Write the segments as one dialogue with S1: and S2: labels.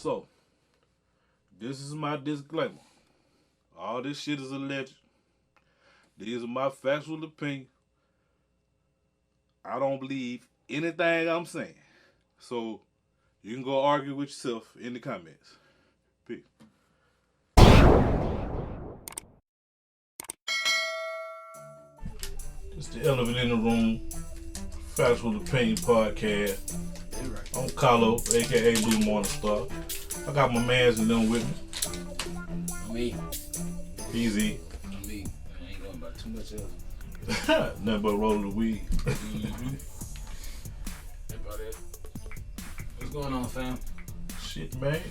S1: So, this is my disclaimer. All this shit is alleged. These are my factual opinions. I don't believe anything I'm saying. So, you can go argue with yourself in the comments. Peace. It's the Elephant in the Room Factual Opinion Podcast. I'm Carlo, aka Lou Morningstar. I got my mans and them with me.
S2: Me.
S1: Easy.
S2: Me. I ain't going about too much else.
S1: Nothing but rolling the weed.
S2: Mm-hmm. That's about it. What's going on, fam?
S1: Shit, man.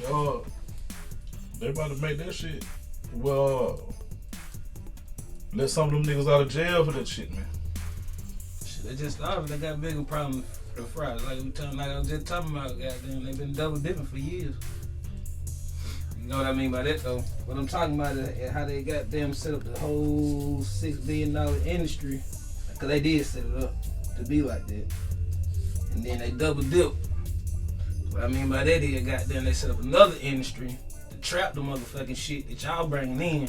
S1: They about to make that shit. Well, let some of them niggas out of jail for that shit, man.
S2: Shit, they just started. They got bigger problems for the fries. Like I was just talking about, goddamn, they've been double dipping for years. You know what I mean by that, though? What I'm talking about is how they goddamn set up the whole $6 billion industry. Because they did set it up to be like that. And then they double dip. What I mean by that is, goddamn, they set up another industry to trap the motherfucking shit that y'all bringing in.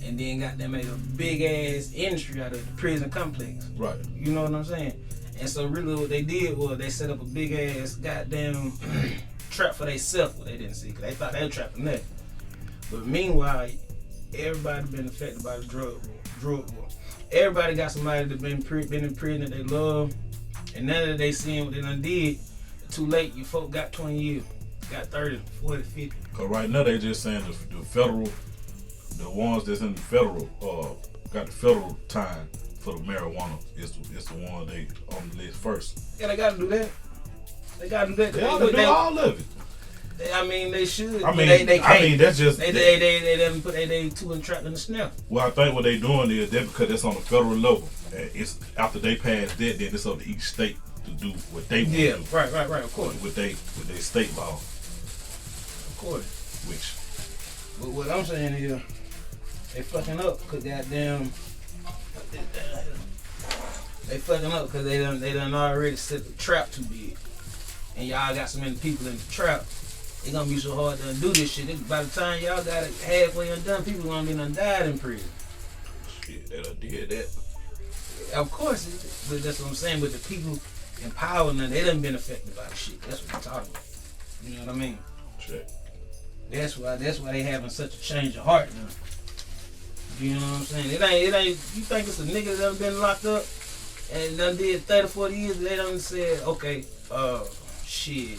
S2: And then goddamn made a big ass industry out of the prison complex.
S1: Right.
S2: You know what I'm saying? And so really what they did was they set up a big ass goddamn trap for themselves. What they didn't see, because they thought they were trapping that. But meanwhile, everybody been affected by the drug war. Everybody got somebody that been in prison that they love. And now that they seeing what they done did, too late. You folk got 20 years. Got 30, 40, 50.
S1: Cause right now they just saying the federal, the ones that's in the federal, got the federal time for the marijuana. It's the one they on the list first.
S2: Yeah, they gotta do that. They gotta do that.
S1: They ought to do all of it.
S2: I mean, they should.
S1: I mean,
S2: they can't.
S1: I mean, that's just
S2: they didn't put they too entrapped in the snap.
S1: Well, I think what they doing is that because it's on the federal level, and it's after they pass that, then it's up to each state to do what they want to do.
S2: Right. Of course.
S1: With they state law.
S2: Of course.
S1: Which.
S2: But what I'm saying is, they fucking up because goddamn. They fucking up because they done already set the trap too big, and y'all got so many people in the trap. It's gonna be so hard to undo this shit. By the time y'all got it halfway undone, people gonna be done died in prison.
S1: Shit, they done did that.
S2: Of course, but that's what I'm saying. But the people in power, now, they done been affected by the shit. That's what I'm talking about. You know what I mean?
S1: Check.
S2: That's why they having such a change of heart now. You know what I'm saying? It ain't. You think it's a nigga that done been locked up and done did 30, 40 years? They done said, okay, shit.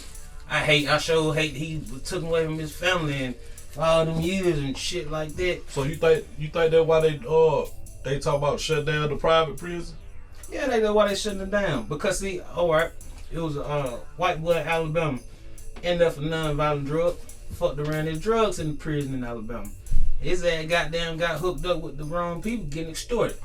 S2: I sure hate he was taken away from his family and for all them years and shit like that.
S1: So you think that's why they talk about shut down the private prison?
S2: Yeah, they know why they shutting them down. Because see, alright, it was a white boy in Alabama, ended up for non-violent drug, fucked around his drugs in the prison in Alabama. His ass goddamn got hooked up with the wrong people getting extorted.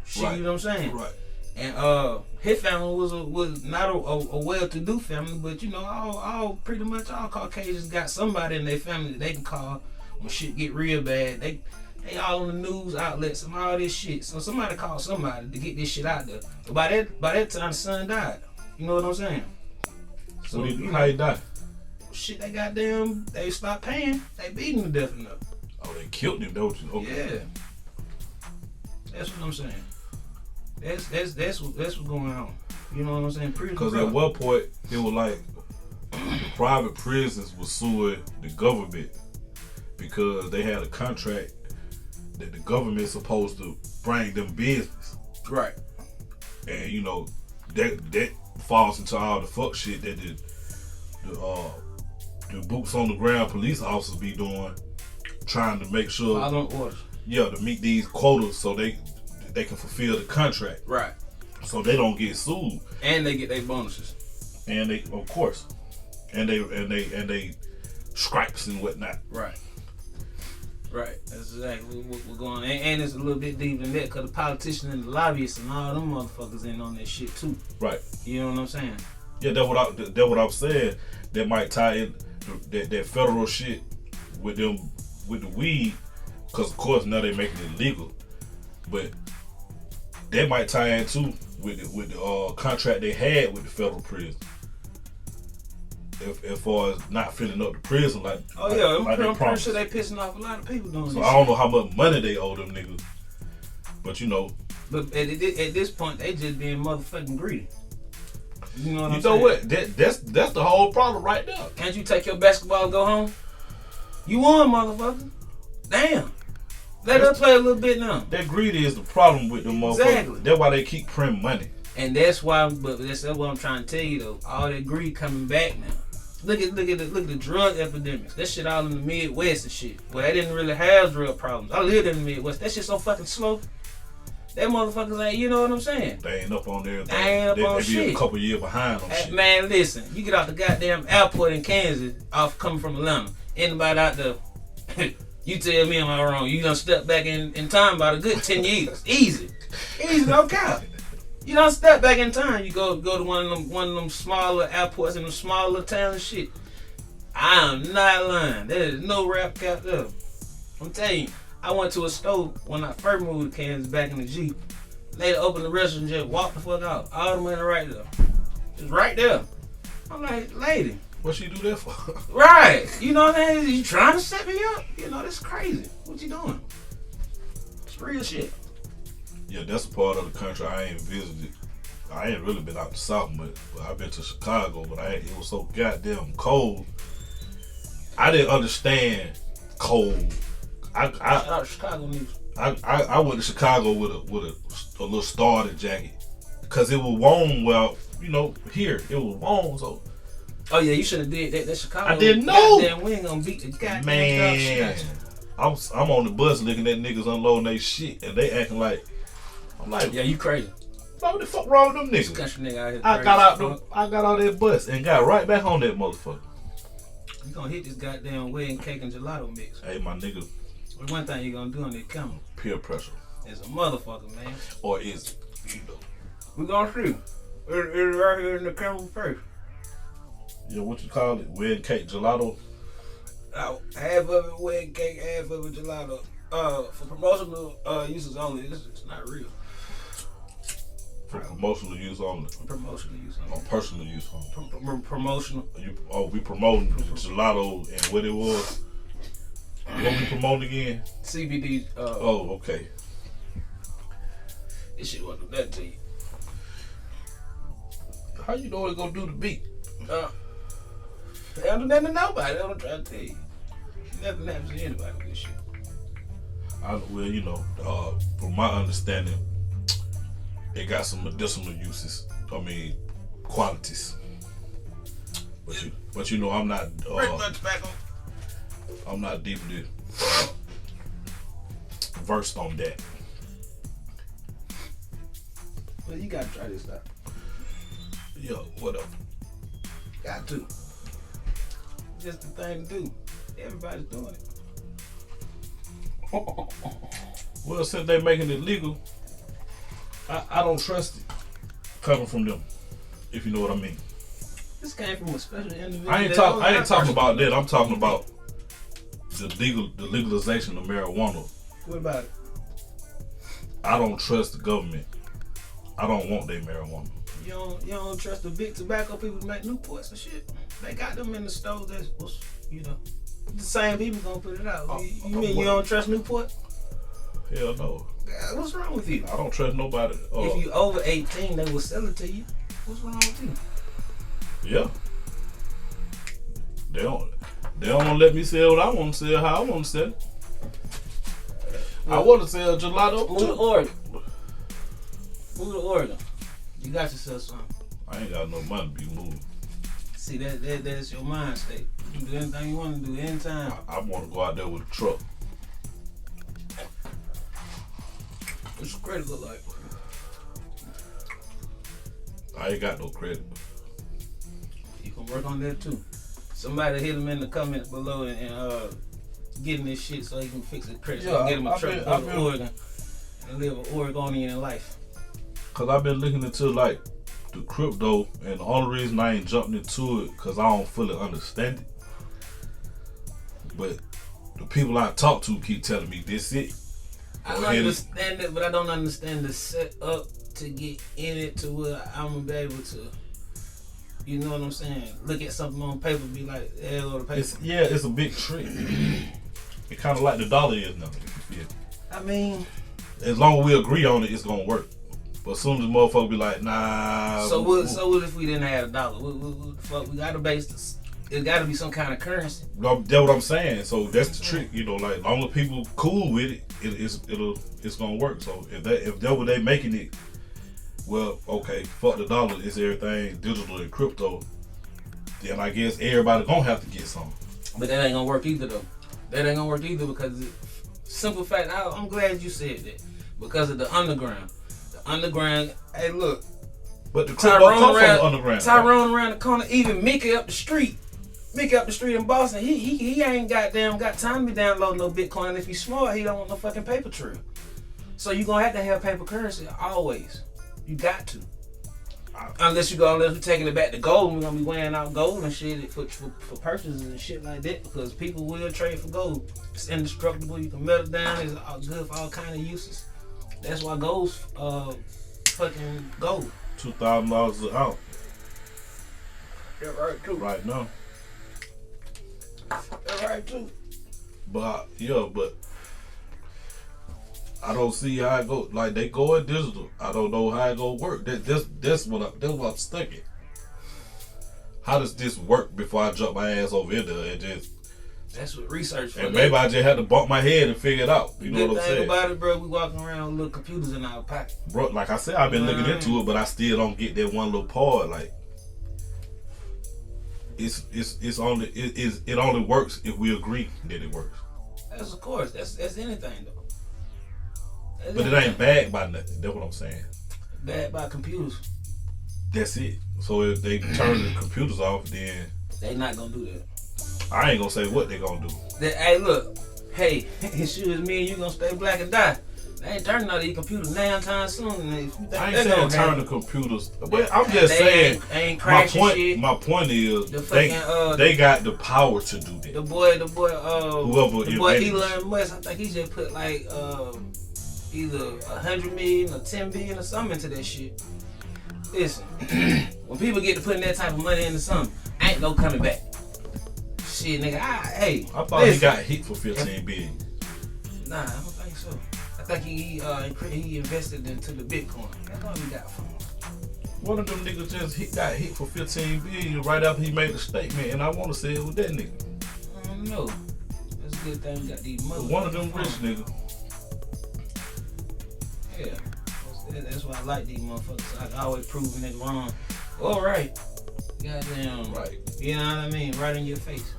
S2: Shit, right. You know what I'm saying?
S1: Right.
S2: And his family was not a well-to-do family, but you know, all pretty much all Caucasians got somebody in their family that they can call when shit get real bad. They all on the news outlets and all this shit. So somebody called somebody to get this shit out there. But by that time the son died. You know what I'm saying? So
S1: How he died?
S2: Shit, they stopped paying. They beat him to death enough.
S1: Oh, they killed him, don't you? Okay.
S2: Yeah. That's what I'm saying. That's what's going on. You know what I'm saying?
S1: Because at one point it was like the private prisons were suing the government because they had a contract that the government's supposed to bring them business.
S2: Right.
S1: And you know that falls into all the fuck shit that the boots on the ground police officers be doing, trying to make sure
S2: following orders.
S1: Yeah, to meet these quotas so they can fulfill the contract.
S2: Right.
S1: So they don't get sued.
S2: And they get their bonuses.
S1: And they, of course. And they stripes and whatnot.
S2: Right. Right. That's exactly what we're going on. And it's a little bit deeper than that because the politicians and the lobbyists and all them motherfuckers in on that shit too.
S1: Right.
S2: You know what I'm saying?
S1: Yeah, that's what I'm saying. That might tie in that federal shit with the weed, because of course now they making it legal. But that might tie in too with the contract they had with the federal prison. as far as not filling up the prison like.
S2: Oh yeah,
S1: like
S2: I'm pretty sure they pissing off a lot of people doing this.
S1: So I don't know how much money they owe them niggas, but you know.
S2: But at this point, they just being motherfucking greedy. You know what I'm saying?
S1: You know what? That's the whole problem right there.
S2: Can't you take your basketball and go home? You won, motherfucker. Damn. Let us play a little bit now.
S1: That greedy is the problem with them motherfuckers.
S2: Exactly.
S1: That's why they keep printing money.
S2: And that's why, that's what I'm trying to tell you though. All that greed coming back now. Look at the drug epidemics. That shit all in the Midwest and shit. Well, they didn't really have drug problems. I lived in the Midwest. That shit so fucking slow. That motherfuckers ain't, you know what I'm saying?
S1: They ain't up on there.
S2: They ain't up on shit.
S1: They be a couple years behind on shit.
S2: Man, listen. You get out the goddamn airport in Kansas, off coming from Atlanta. Anybody out there, you tell me am I wrong? You done step back in time about a good 10 years. Easy, no cap. You don't step back in time. You go to one of them smaller airports in them smaller towns and shit. I'm not lying. There is no rap cap there. I'm telling you. I went to a store when I first moved to Kansas back in the Jeep. Lady opened the restaurant, just walked the fuck out. All the money right there. It's right there. I'm like, lady.
S1: What she do that for?
S2: Right. You know what I mean? You trying to set me up? You know, that's crazy. What you doing? It's real shit.
S1: Yeah, that's a part of the country I ain't visited. I ain't really been out the South much, but I've been to Chicago, but it was so goddamn cold. I didn't understand cold.
S2: Chicago news.
S1: I went to Chicago with a little starter jacket because it was warm. Well, you know, here it was warm. So,
S2: oh yeah, you should have did that. That Chicago.
S1: I didn't know.
S2: Goddamn, we ain't gonna beat the goddamn
S1: man. I'm on the bus looking at niggas unloading their shit and they acting like I'm like,
S2: yeah, you crazy.
S1: What the fuck wrong with them niggas?
S2: Country nigga out here
S1: I got out that bus and got right back on that motherfucker.
S2: You gonna hit this goddamn wedding cake and gelato mix.
S1: Hey, my nigga.
S2: One thing you gonna do on that camera.
S1: Peer pressure.
S2: It's a motherfucker, man.
S1: Or is it? You know.
S2: We gonna see. It's right here in the camera first.
S1: Yeah, what you call it? Wedding cake gelato?
S2: Half of it wedding cake, half of it gelato. For promotional uses only. It's not real.
S1: For promotional use only.
S2: Promotional use only.
S1: On personal use only.
S2: Promotional.
S1: We promoting gelato and what it was. What we promoting again?
S2: CBD.
S1: Oh, okay.
S2: This shit wasn't do that to you.
S1: How you know it's gonna do the beat?
S2: They don't do nothing to nobody. That's what I'm trying to tell you. Nothing happens to anybody with this shit.
S1: Well, you know, from my understanding, it got some medicinal uses. I mean, qualities. But you know, I'm not. I'm not deeply versed on that.
S2: Well, you gotta try this out.
S1: Yeah, whatever.
S2: Got to. Just the thing to do. Everybody's doing it.
S1: Well, since they making it legal, I don't trust it coming from them. If you know what I mean.
S2: This came from a special individual.
S1: I ain't talking about that. I'm talking about the legalization of marijuana.
S2: What about it?
S1: I don't trust the government. I don't want their marijuana.
S2: You don't trust the big tobacco people to make Newports and shit? They got them in the stores that's, you know, the same people gonna put it out. You mean you don't trust Newport?
S1: Hell no.
S2: God, what's wrong with you?
S1: I don't trust nobody.
S2: If you over 18, they will sell it to you. What's wrong with you?
S1: Yeah. They don't want to let me sell what I want to sell, how I want to sell it. I want to sell gelato.
S2: Move to Oregon. Move to Oregon. You got yourself something.
S1: I ain't got no money to be moving.
S2: See, that's your mind state. You can do anything you want to do anytime.
S1: I want to go out there with a truck.
S2: What's your credit look like?
S1: I ain't got no credit.
S2: You can work on that too. Somebody hit him in the comments below and getting this shit so he can fix his credit. So get him a truck out of Oregon and live an Oregonian life.
S1: Cause I've been looking into like the crypto, and the only reason I ain't jumping into it cause I don't fully understand it. But the people I talk to keep telling me this it.
S2: I understand it, but I don't understand the setup to get in it to where I'm gonna be able to You know what I'm saying? Look at something on paper, be like, there go the paper.
S1: It's a big trick. It kind of like the dollar is now.
S2: I mean,
S1: as long as we agree on it, it's gonna work. But as soon as the motherfucker be like, nah.
S2: So what if we didn't have a dollar? What the fuck? We gotta base this. It gotta be some kind of currency.
S1: That's what I'm saying. So that's the trick, you know. Like, as long as people cool with it, it's gonna work. So if that what they making it, well, okay, fuck the dollar. It's everything digital and crypto. Then I guess everybody gonna have to get some.
S2: But that ain't gonna work either, though. That ain't gonna work either because simple fact. I'm glad you said that because of the underground. The underground. Hey, look.
S1: But the crypto comes from the underground.
S2: Tyrone around the corner. Even Mickey up the street. Mickey up the street in Boston. He ain't got time to be downloading no Bitcoin. If he's smart, he don't want no fucking paper trail. So you gonna have to have paper currency always. You got to. Unless we're taking it back to gold, we're gonna be weighing out gold and shit for purchases and shit like that because people will trade for gold. It's indestructible. You can melt it down. It's good for all kind of uses. That's why gold's fucking gold.
S1: $2,000 an ounce.
S2: Yeah, right too.
S1: Right now.
S2: Yeah, right too.
S1: But I don't see how it go. Like, they going digital. I don't know how it gonna work. That's what I'm thinking. How does this work before I jump my ass over in there and just?
S2: That's what research for.
S1: And maybe I just had to bump my head and figure it out. You know what I'm saying?
S2: The thing about it, bro, we walking around with little computers in our pocket.
S1: Bro, like I said, I've been looking into it, but I still don't get that one little part. Like, it only works if we agree that it works.
S2: That's of course. That's anything though.
S1: But it ain't bagged by nothing. That's what I'm saying.
S2: Bagged by computers.
S1: That's it. So if they turn the computers off, then
S2: they not gonna do that.
S1: I ain't gonna say what they gonna do.
S2: Hey, look. Hey, shoot, it's me and you gonna stay black and die. They ain't turning all these computers now time soon.
S1: I ain't saying turn the computers. But I'm just saying. My point is they got the power to do that.
S2: The boy,
S1: Elon
S2: Musk. I think he just put like either 100 million or 10 billion or something into that shit. Listen, when people get to putting that type of money into something, ain't no coming back. Shit, nigga. I
S1: thought he got hit for 15 billion.
S2: Nah, I don't think so. I think he invested into the Bitcoin. That's all he got from him.
S1: One of them niggas just got hit for 15 billion right after he made a statement, and I want to say it was that nigga.
S2: I don't know. That's a good thing we got these motherfuckers.
S1: One of them rich niggas.
S2: Yeah. That's why I like these motherfuckers. I can always prove a nigga wrong. All right. Goddamn.
S1: Right.
S2: You know what I mean? Right in your face.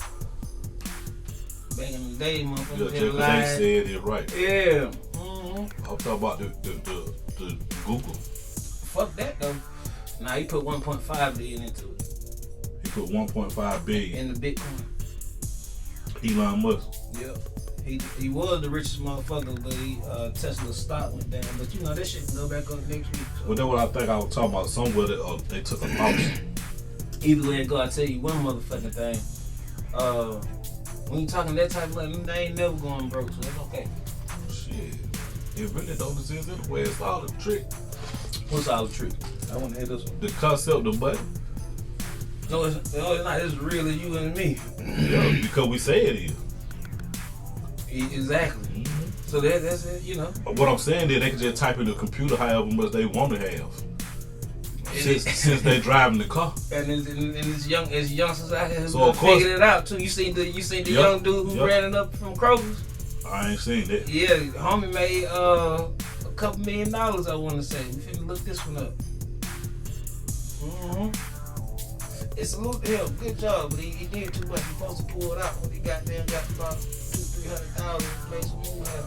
S2: Back in the day, motherfuckers
S1: just they said it right.
S2: Yeah.
S1: I'm talking about the Google.
S2: Fuck that though. Nah, he put 1.5 billion into it.
S1: He put 1.5 billion
S2: in the Bitcoin.
S1: Elon Musk.
S2: Yep. He was the richest motherfucker, but Tesla's stock went down. But you know that shit can go back up next week. So.
S1: Well, that's what I think I was talking about. Somewhere that they took a loss.
S2: Either way it go, I tell you one motherfucking thing. When you talking that type of money, they ain't never going broke, so it's okay.
S1: Shit. It really don't exist anyway. It's all a trick.
S2: What's all the trick? I want to hear this one.
S1: The concept of money.
S2: No, it's not. It's real as you and me.
S1: Yeah, because we say it is.
S2: Exactly. Mm-hmm. So that's it, you know.
S1: What I'm saying is they can just type in the computer however much they want to have. Since they driving the car.
S2: And it's youngsters out here who figured it out too. You seen the young dude who ran it up from Kroger's?
S1: I ain't seen that.
S2: Yeah, homie made a couple $1 million, I want to say. We finna look this one up. It's a little good job, but he did too much. He supposed to pull it out when he got about $200,000-300,000 made some move out.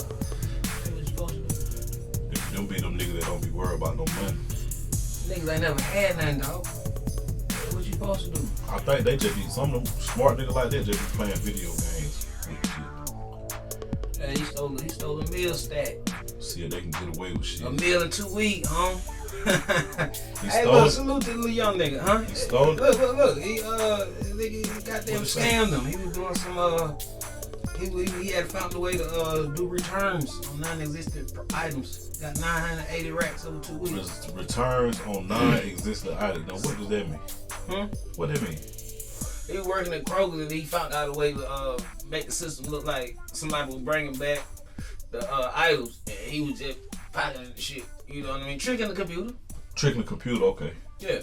S2: That's what you supposed to do.
S1: Them be them niggas that don't be worried about no money.
S2: Niggas ain't never had nothing, dog. What you supposed to do?
S1: I think they just be some of them smart niggas like that just be playing video games.
S2: Yeah, he stole a meal stack.
S1: See if they can get away with shit.
S2: A meal in 2 weeks, huh?
S1: Hey,
S2: look, salute to the little young nigga, huh?
S1: He stole it.
S2: Look. He goddamn scammed him. He was doing some he had found a way to do returns on non-existent items. Got 980 racks over 2 weeks.
S1: Returns on non-existent items. Now, what does that mean? What that mean?
S2: He was working at Kroger and he found out a way to make the system look like somebody was bringing back the items, and he was just pocketing the shit. You know what I mean? Tricking the computer.
S1: Tricking the computer, okay.
S2: Yeah.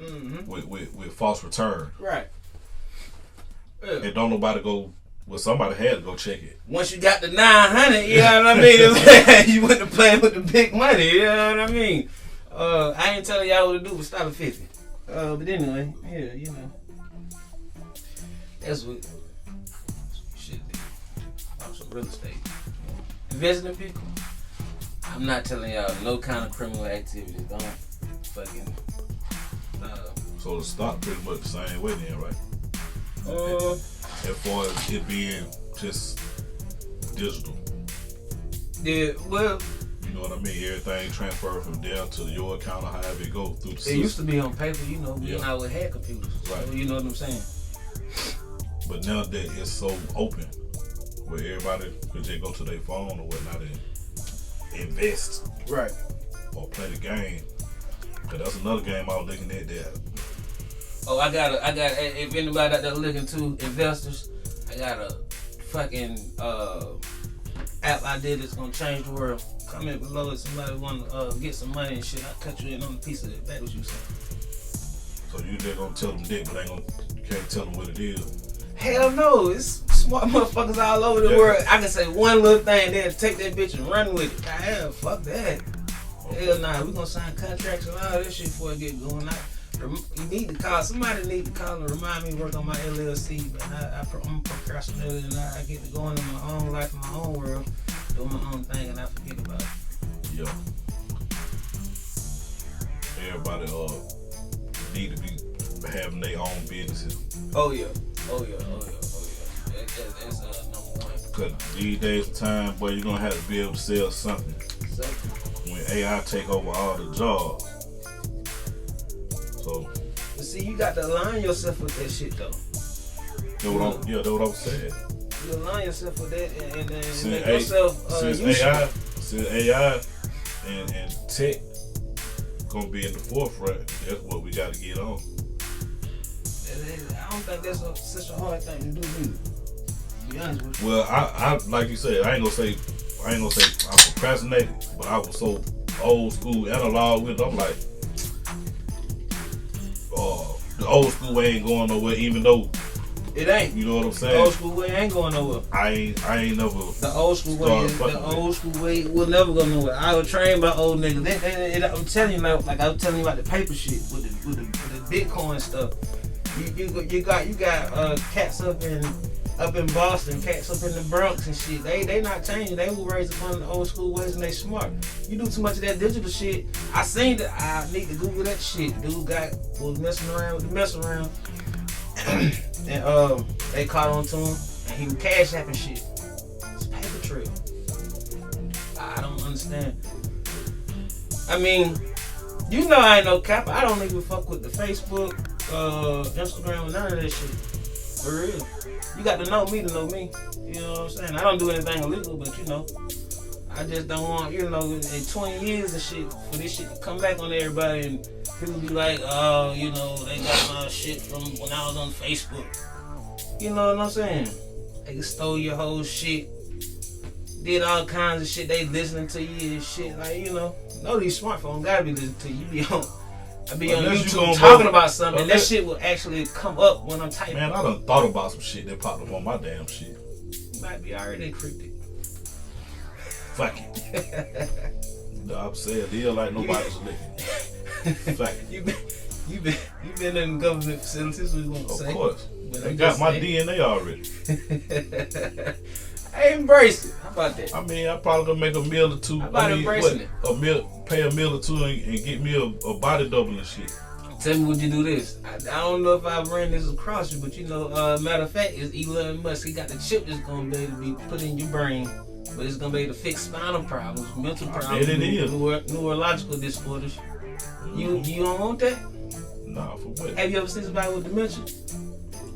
S2: Mm-hmm.
S1: With false return.
S2: Right. Yeah.
S1: And don't nobody go. Well, somebody had to go check it.
S2: Once you got the 900, you know what I mean? You went to play with the big money, you know what I mean? I ain't telling y'all what to do, but stop at 50. But anyway, yeah, you know. That's what you should do. Some real estate. Investing in people. I'm not telling y'all no kind of criminal activity. Don't fucking.
S1: So the stock pretty much the same way then, right? As far as it being just digital.
S2: Yeah, well.
S1: You know what I mean? Everything transferred from there to your account or however it go through the system.
S2: It used to be on paper, you know, we now had computers.
S1: Right.
S2: So you know what I'm saying?
S1: But now that it's so open, where everybody could just go to their phone or whatnot and invest.
S2: Right.
S1: Or play the game. Cause that's another game I was looking at there.
S2: Oh, I got if anybody out there looking to investors, I got a fucking app I did that's gonna change the world. Comment below if somebody wanna get some money and shit. I'll cut you in on a piece of it. That was you saying.
S1: So you just gonna tell them that, but you can't tell them what it is.
S2: Hell no, it's smart motherfuckers all over the world. I can say one little thing, they'll take that bitch and run with it. Hell, fuck that. Okay. Hell nah, we gonna sign contracts and all that shit before it get going. You need to call, somebody need to call and remind me to work on my LLC, but I'm procrastinating and I get to going in my own life, in my own world, doing my own thing and I forget about it.
S1: Yeah. Everybody need to be having their own businesses.
S2: Oh yeah. That's number one.
S1: Cause these days of time, boy, you're gonna have to be able to sell something. When AI take over all the jobs. So.
S2: But see, you got to align yourself with that shit though.
S1: That's what I was saying.
S2: You align yourself with that and make yourself
S1: since AI and tech gonna be in the forefront, that's what we got to get on.
S2: I don't think that's such a hard thing to do either. To be honest with you.
S1: Well, I like you said, I ain't gonna say I procrastinated, but I was so old school analog with it. I'm like, the old school way ain't going nowhere, even though
S2: it ain't.
S1: You know what I'm saying?
S2: The old school way ain't going nowhere.
S1: I ain't never.
S2: The old school way will never go nowhere. I was trained by old niggas. I'm telling you, like I was telling you about the paper shit with the Bitcoin stuff. You got cats up in Boston, cats up in the Bronx and shit. They not changing. They were raised upon the old school ways and they smart. You do too much of that digital shit. I seen that. I need to Google that shit. Dude was messing around with the mess around, and they caught on to him, and he was cash apping shit. It's a paper trail. I don't understand. I mean, you know I ain't no cap. I don't even fuck with the Facebook, Instagram, none of that shit. For real. You got to know me to know me. You know what I'm saying? I don't do anything illegal, but you know, I just don't want, you know, in 20 years and shit, for this shit to come back on everybody and people be like, oh, you know, they got my shit from when I was on Facebook. You know what I'm saying? They stole your whole shit, did all kinds of shit. They listening to you and shit. Like, you know these smartphones gotta be listening to you. I be on YouTube talking about something, and that shit will actually come up when I'm typing.
S1: Man, I done thought about some shit that popped up on my damn shit.
S2: You might be already encrypted.
S1: Fuck it. I'm saying, deal like nobody's looking. Fuck it.
S2: You been in government facilities, we gonna say.
S1: Of course. But they got my DNA already.
S2: I embraced it. How about that?
S1: I mean, I probably gonna make a meal or two.
S2: How about embracing it?
S1: Pay a meal or two and get me a body double and shit.
S2: Tell me, would you do this? I don't know if I ran this across you, but you know, matter of fact, is Elon Musk. He got the chip that's gonna be able to be put in your brain, but it's gonna be able to fix spinal problems, mental problems, neurological disorders. You don't want that?
S1: Nah, for what?
S2: Have you ever seen somebody with dementia?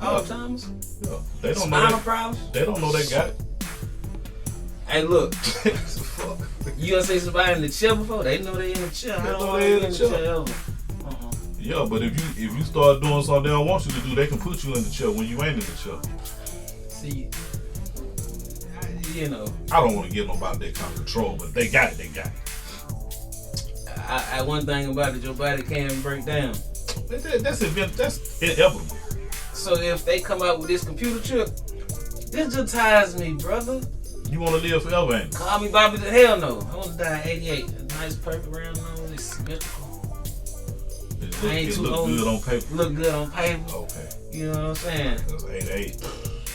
S2: Alzheimer's?
S1: Yeah. They don't
S2: spinal
S1: know
S2: problems?
S1: They don't know they got it.
S2: Hey, look. You ever see somebody in the chair before? They know they in the chair. I don't know they in the chair ever.
S1: Yeah, but if you start doing something they don't want you to do, they can put you in the chair when you ain't in the chair.
S2: See,
S1: I don't want to give nobody that kind of control, but they got it.
S2: I one thing about it, your body can break down.
S1: That's inevitable.
S2: So if they come out with this computer chip, this just ties me, brother.
S1: You want to live forever, ain't you?
S2: Call me Bobby the hell no. I want to die at 88. A nice, perfect round nose. It's symmetrical.
S1: It look good on paper.
S2: Look good on paper.
S1: Okay.
S2: You know what I'm saying?
S1: That's 88.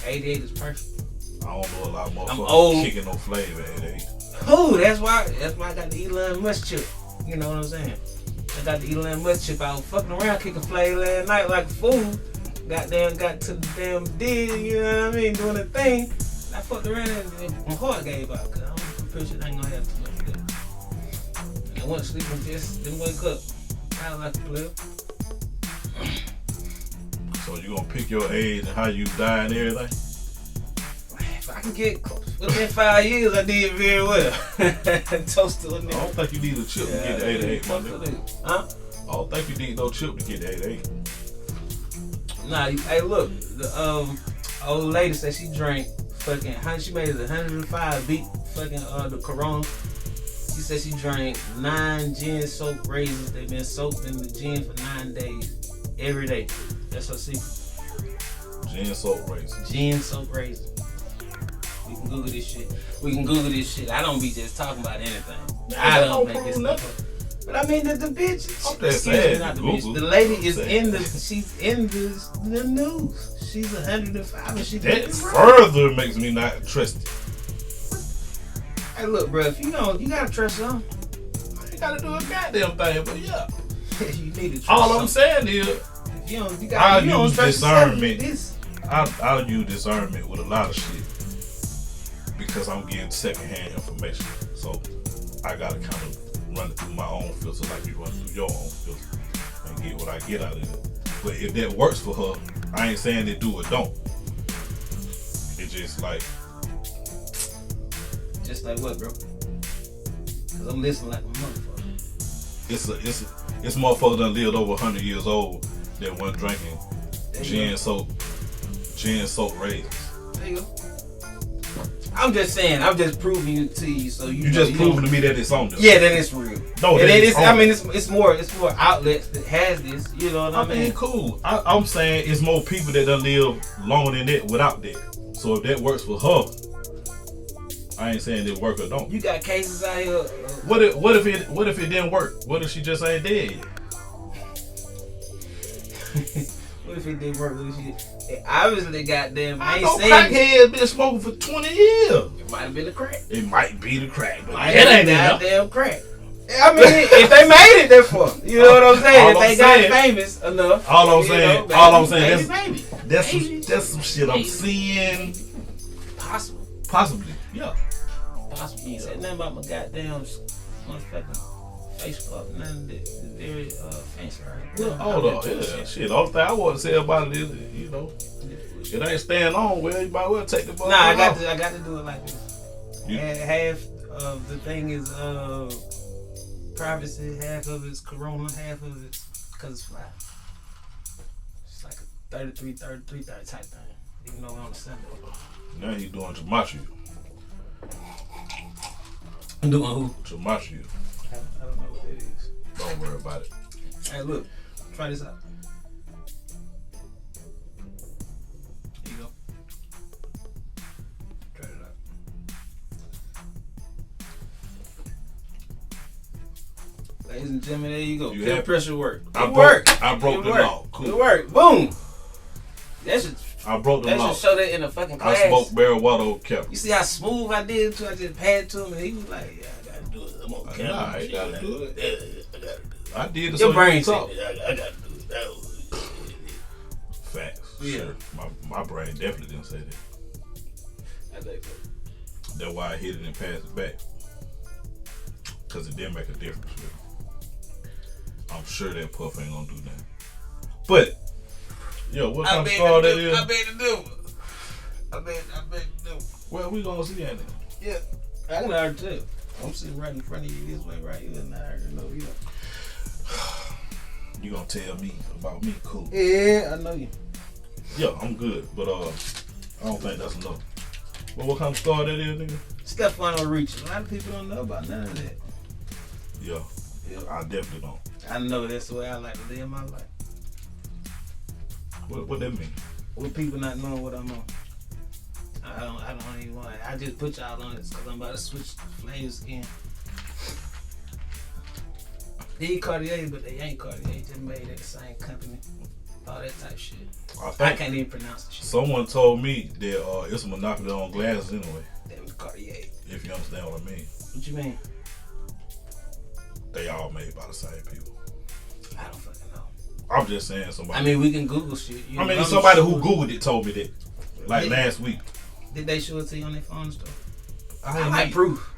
S2: 88 is perfect.
S1: I don't know a lot of
S2: I'm
S1: motherfuckers
S2: old.
S1: kicking no flavor at 88.
S2: Oh, that's why I got the Elon Musk chip. You know what I'm saying? I got the Elon Musk chip. I was fucking around kicking flavor last night like a fool. Goddamn, got to the damn dig, you know what I mean? Doing the thing. I fucked around and my heart gave out because I'm pretty sure I ain't gonna have too much of that. And I went to sleep and just didn't wake up. I like a player.
S1: So you gonna pick your age and how you die and everything?
S2: If I can get within 5 years, I did very well. Toast to a nigga.
S1: I don't think you need a chip to get to 88, my nigga.
S2: Huh?
S1: I don't think you need no chip to get to 88.
S2: Nah, hey, look, the old lady said she drank fucking, she made it 105 beat fucking the Corona. She said she drank 9 gin soaked raisins. They've been soaked in the gin for 9 days, every day. That's her secret.
S1: Gin soaked raisins.
S2: Gin soaked raisins. We can Google this shit. I don't be just talking about anything. I don't make this stuff up. But I mean, the bitch.
S1: I'm just saying.
S2: Not the bitch. The lady is she's in the news. She's 105 and she did
S1: that
S2: it
S1: further makes me not trust it.
S2: Hey, look, bro. If you gotta trust them.
S1: I ain't gotta do a goddamn thing, but yeah.
S2: You need to trust
S1: all I'm saying is, I'll use discernment. I'll use discernment with a lot of shit because I'm getting secondhand information. So I gotta kind of run it through my own filter like you run through your own filter and get what I get out of it. But if that works for her, I ain't saying they do or don't. It's just like
S2: what, bro? Cause I'm listening like a motherfucker.
S1: It's motherfucker that lived over 100 years old that wasn't drinking gin soaked raisins.
S2: There you go. I'm just saying, I'm just proving it to you, so you
S1: just proving to me that it's on there.
S2: Yeah, that it's real.
S1: No,
S2: that it's. I mean, it's more outlets that has this. You know what I mean?
S1: Cool. I'm saying it's more people that done live longer than that without that. So if that works for her, I ain't saying it work or don't.
S2: You got cases out here.
S1: What if it didn't work? What if she just ain't dead yet?
S2: What if it didn't work? It obviously goddamn.
S1: I know crackheads been smoking for 20 years.
S2: It might have been the crack.
S1: It might be the crack, but
S2: it ain't goddamn crack. I mean, if they made it, therefore, you know what I'm saying. If they got famous enough.
S1: All I'm saying, that's some shit I'm
S2: maybe.
S1: seeing. Possibly, yeah.
S2: Possibly. You said nothing about my goddamn motherfucking Facebook. Nothing that is very fancy, right?
S1: Yeah, shit. The only thing I want to say about it is, it ain't staying on. Well, you might well take the ball.
S2: Nah, I got to do it like this. And half of the thing is privacy, half of it's Corona, half of it's because it's fly. It's like a 33 type thing. Even though we're on the Sunday.
S1: Now you doing gematria.
S2: I'm doing who?
S1: Gematria.
S2: I don't know what that is.
S1: Don't worry about it.
S2: Hey, look. Try this out. Here you go. Try it out. Ladies and gentlemen, there you go. Peer pressure work.
S1: I broke the law. Cool.
S2: It worked. Boom.
S1: I broke the law.
S2: That should show that in a fucking class.
S1: I smoked marijuana cap.
S2: You see how smooth I did it too? I just passed to him and he was like, yeah, I gotta do it. I'm on camera.
S1: Nah, I ain't gotta do it.
S2: Yeah, I gotta do it.
S1: I did it.
S2: Your brain said,
S1: talk.
S2: I gotta do it.
S1: Facts.
S2: Yeah.
S1: Sure. My brain definitely didn't say that.
S2: I think so.
S1: That's why I hit it and passed it back. Cause it did make a difference. Really. I'm sure that puff ain't gonna do that. But yo, what kind of straw that is?
S2: I bet it do. I bet it do.
S1: Well, we gonna see that.
S2: Yeah, I can already tell. I'm sitting right in front of you this way, right here, and I already know you.
S1: You gonna tell me about me? Cool.
S2: Yeah, I know you.
S1: Yeah, I'm good, but I don't think that's enough. Well, what kind of star that is, nigga?
S2: Stefano Ricci. A lot of people don't know about none of that.
S1: Yeah, I definitely don't.
S2: I know that's the way I like to live my life.
S1: What that mean?
S2: With people not knowing what I'm on. I don't even want it. I just put y'all on this because I'm about to switch flavors again. They Cartier, but they ain't Cartier. They just made at the same company. All that type shit. I can't even pronounce the shit.
S1: Someone told me that it's a monopoly on glasses anyway.
S2: Them Cartier.
S1: If you understand what I mean.
S2: What you mean?
S1: They all made by the same people.
S2: I don't fucking know.
S1: I'm just saying somebody.
S2: I mean, we can Google shit.
S1: Somebody who Googled it told me that. Like last week.
S2: Did they show it to you on their phone and stuff?
S1: I
S2: like proof.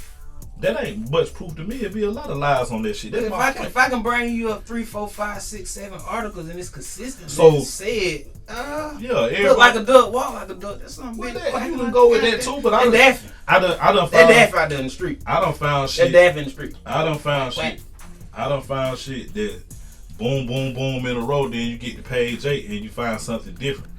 S1: That ain't much proof to me. It'd be a lot of lies on that shit.
S2: If I can bring you up 3, 4, 5, 6, 7 articles and it's consistent,
S1: so
S2: said,
S1: look
S2: like a duck, walk like a duck. That's something big.
S1: You can go with that too, but I done found
S2: that daffy out there in the street.
S1: I done found shit.
S2: That daffy in the street.
S1: I done found shit. I done found shit that boom, boom, boom in a row. Then you get to page 8 and you find something different.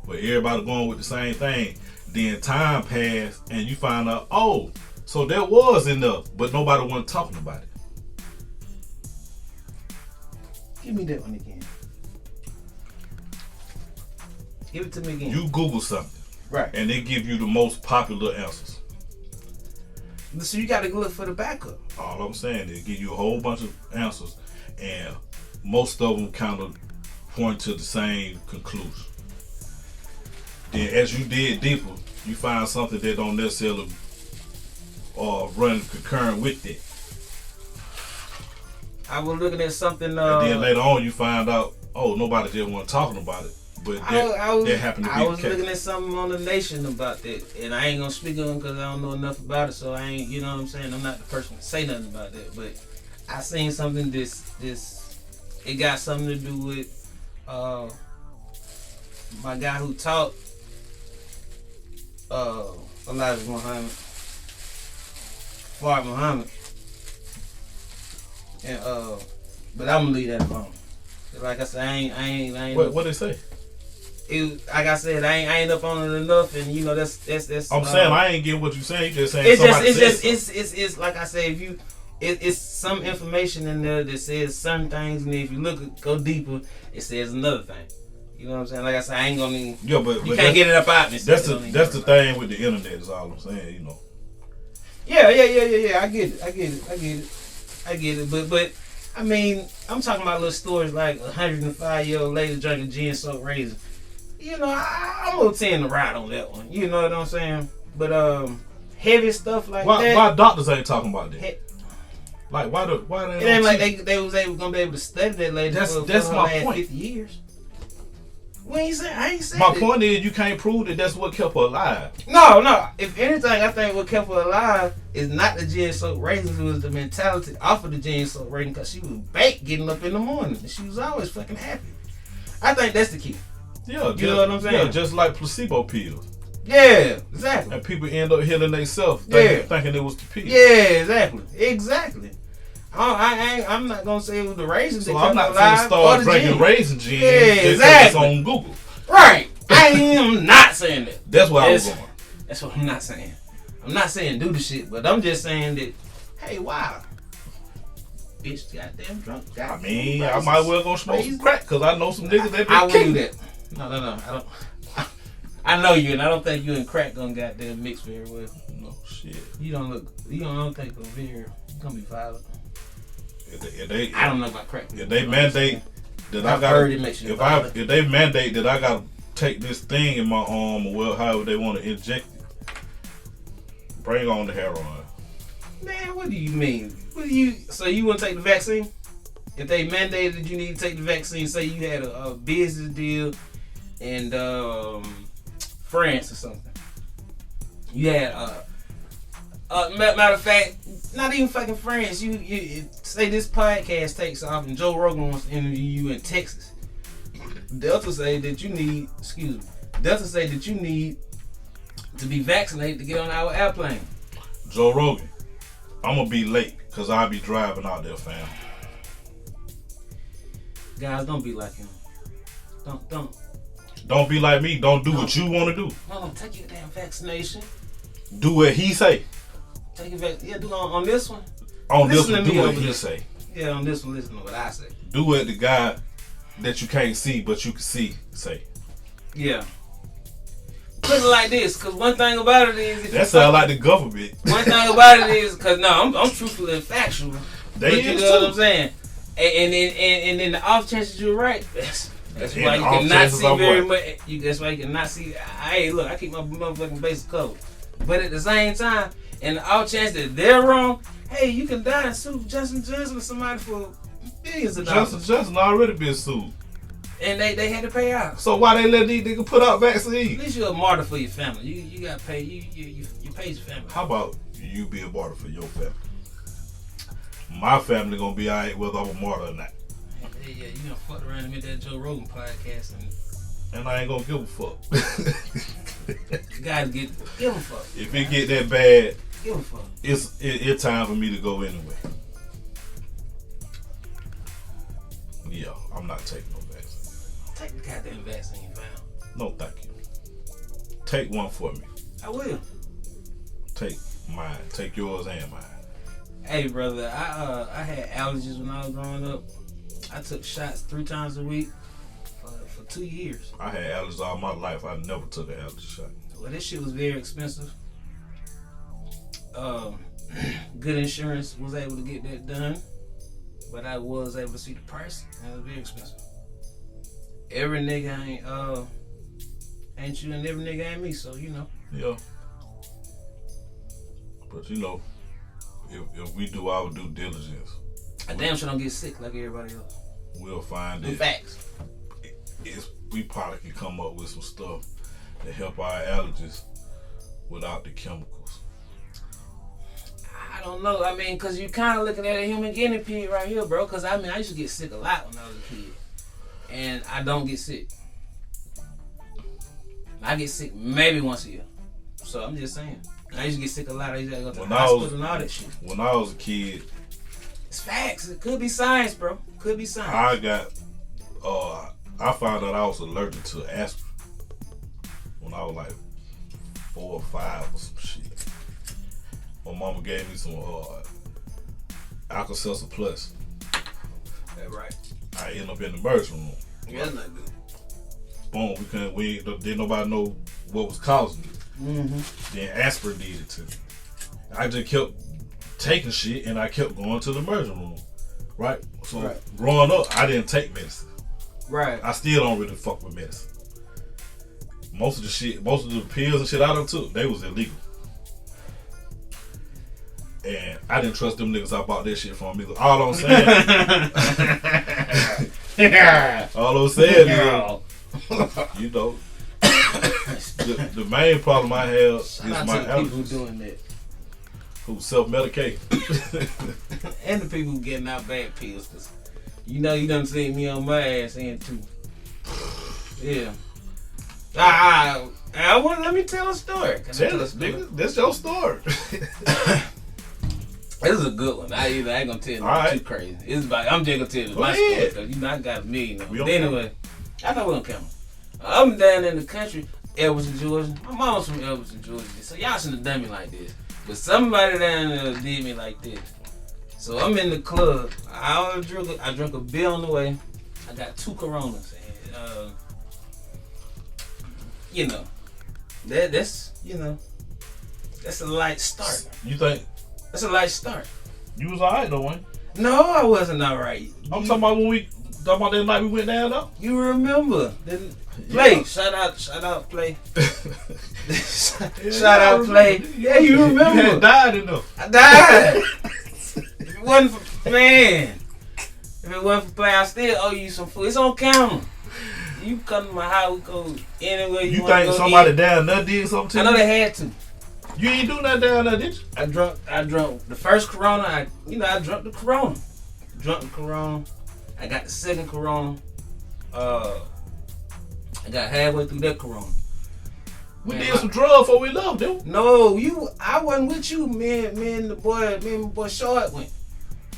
S1: But everybody going with the same thing. Then time passed and you find out, oh, so there was enough, but nobody wasn't talking about it.
S2: Give me that one again. Give it to me again.
S1: You Google something.
S2: Right.
S1: And they give you the most popular answers.
S2: So you got to look for the backup.
S1: All I'm saying, they give you a whole bunch of answers, and most of them kind of point to the same conclusion. Then as you dig deeper, you find something that don't necessarily run concurrent with it.
S2: I was looking at something.
S1: And then later on, you find out, oh, nobody just wasn't talking about it. But that happened to be
S2: I was looking at something on The Nation about that, and I ain't gonna speak on it because I don't know enough about it. So I ain't, you know what I'm saying? I'm not the person to say nothing about that. But I seen something. It got something to do with my guy who taught Elijah Muhammad, Fard Muhammad, and but I'm gonna leave that alone. Like I said, I ain't.
S1: What they say?
S2: Like I said, I ain't up on it enough, and you know that's.
S1: I'm saying I ain't getting what you saying. You just saying
S2: it's like I said, if you. It's some information in there that says certain things, and if you go deeper, it says another thing. You know what I'm saying? Like I said, I ain't gonna even.
S1: Yeah, but
S2: you can't get it up out me.
S1: That's the thing with the internet. Is all I'm saying. You know.
S2: Yeah. I get it. But I mean, I'm talking about little stories like 105-year-old lady drinking gin soaked raisin. You know, I'm gonna tend to ride on that one. You know what I'm saying? But heavy stuff like that.
S1: Why doctors ain't talking about that? Like why they?
S2: It ain't like they was gonna be able to study that lady for
S1: that's my
S2: last
S1: point.
S2: 50 years. I ain't saying
S1: my point is you can't prove that that's what kept her alive.
S2: No. If anything, I think what kept her alive is not the gin soaked raisins. It was the mentality off of the gin soaked raisin because she was baked getting up in the morning. And she was always fucking happy. I think that's the key.
S1: Yeah,
S2: you know what I'm saying?
S1: Yeah, just like placebo pills.
S2: Yeah, exactly.
S1: And people end up healing themselves thinking it was the pill.
S2: Yeah, exactly. I'm not gonna say it was the raisins. So I'm not gonna start
S1: drinking raisin gin.
S2: Yeah, exactly.
S1: It's on Google.
S2: Right. I am not saying that.
S1: That's what I was going.
S2: That's what I'm not saying. I'm not saying do the shit, but I'm just saying that. Hey, wow. Bitch, goddamn drunk.
S1: I mean, I might well go smoke some crack because I know some niggas that
S2: I wouldn't do that. No. I don't. I know you, and I don't think you and crack gonna goddamn mix very well.
S1: No shit.
S2: You don't think you're gonna be violent.
S1: I
S2: don't know about crack.
S1: If they mandate that if they mandate that I gotta take this thing in my arm or however they want to inject it, bring on the heroin.
S2: Man, what do you mean? So you want to take the vaccine? If they mandated that you need to take the vaccine, say you had a business deal in France or something. You had matter of fact, not even fucking France. You say this podcast takes off and Joe Rogan wants to interview you in Texas. Delta say that you need to be vaccinated to get on our airplane.
S1: Joe Rogan, I'm gonna be late because I'll be driving out there, fam.
S2: Guys, don't be like him.
S1: Don't be like me. Don't do what you want to do.
S2: No, take your damn vaccination.
S1: Do what he say.
S2: Take your do on this one.
S1: On
S2: Listen
S1: this one, do what he say.
S2: Yeah, on this one, listen to what I say.
S1: Do what the guy that you can't see but you can see say.
S2: Yeah. Put it like this, because one thing about it is...
S1: That sound like the government.
S2: One thing about it is, because I'm truthful and factual.
S1: They
S2: you
S1: is
S2: know
S1: too.
S2: what I'm saying? And then the off chances you're right. That's why you cannot see very much. That's why you cannot see. Hey, look, I keep my motherfucking bases covered. But at the same time, and the off chance that they're wrong, hey, you can die and sue Justin Johnson or somebody for millions of dollars.
S1: Justin Johnson already been sued.
S2: And they had to pay out.
S1: So why they let these niggas put out
S2: At
S1: vaccines?
S2: least you're a martyr for your family. You got paid. You pay your family.
S1: How about you be a martyr for your family? My family gonna be alright whether I'm a martyr or not.
S2: Yeah, you gonna fuck around and make that Joe Rogan podcast
S1: and I ain't gonna give a fuck.
S2: You guys give a fuck.
S1: If it get that bad,
S2: give a fuck.
S1: It's time for me to go anyway. Yeah, I'm not taking no vaccine.
S2: Take the goddamn vaccine, fam.
S1: No, thank you. Take one for me.
S2: I will.
S1: Take mine. Take yours and mine.
S2: Hey, brother, I had allergies when I was growing up. I took shots 3 times a week for 2 years.
S1: I had allergies all my life. I never took an allergy shot.
S2: Well, this shit was very expensive. Good insurance was able to get that done, but I was able to see the price, and it was very expensive. Every nigga ain't you, and every nigga ain't me, so you know.
S1: Yeah. But you know, if we do our due diligence,
S2: I damn sure don't get sick like everybody else.
S1: We'll find
S2: it. Facts.
S1: We probably can come up with some stuff to help our allergies without the chemicals.
S2: I don't know. I mean, because you're kind of looking at a human guinea pig right here, bro. Because, I mean, I used to get sick a lot when I was a kid. And I don't get sick. I get sick maybe once a year. So, I'm just saying. I used to get sick a lot. I used to go to the hospital and all that shit.
S1: When I was a kid...
S2: It's facts. It could be science, bro. Could be science.
S1: I found out I was allergic to aspirin when I was like 4 or 5 or some shit. My mama gave me some Alka-Seltzer Plus.
S2: That's right.
S1: I ended up in the emergency room.
S2: Yeah, that's not good.
S1: Boom, didn't nobody know what was causing it.
S2: Mm-hmm.
S1: Then aspirin did it to me. I just kept taking shit and I kept going to the emergency room. Right? So growing up, I didn't take medicine.
S2: Right.
S1: I still don't really fuck with medicine. Most of the pills and shit I done took, they was illegal. And I didn't trust them niggas I bought that shit from either. All I'm saying is, you know, the main problem I have is my allergies.
S2: People doing that.
S1: Who self-medicate.
S2: And the people who getting out bad pills. Cause you know you done seen me on my ass end too. Yeah. Let me tell a story.
S1: Tell us, nigga. That's your story.
S2: This is a good one. I ain't gonna tell you too crazy. I'm just gonna tell you my story because you know I got a million of them. But anyway, I know we don't count. I'm down in the country, Elberton, Georgia. My mom's from Elberton, Georgia. So y'all shouldn't have done me like this. But somebody down there did me like this. So I'm in the club. I drunk a beer on the way. I got 2 Coronas. And, you know, that's a light start.
S1: You think?
S2: That's a light start. You
S1: was alright though, man.
S2: No, I wasn't alright.
S1: I'm talking about that night we went down though.
S2: You remember? Play. Shout out, Play. Shout out, Play. Yeah, you remember.
S1: You had died enough.
S2: I died. If it wasn't for Play, I still owe you some food. It's on camera. You come to my house, we go anywhere you want to go.
S1: You think somebody down there did something to you?
S2: I know they had to.
S1: You ain't do nothing down there, did you?
S2: I drunk the first Corona. I drunk the Corona. I got the second Corona. I got halfway through that Corona.
S1: We did some drugs before we left, didn't we?
S2: No, I wasn't with you. Me and my boy Short went.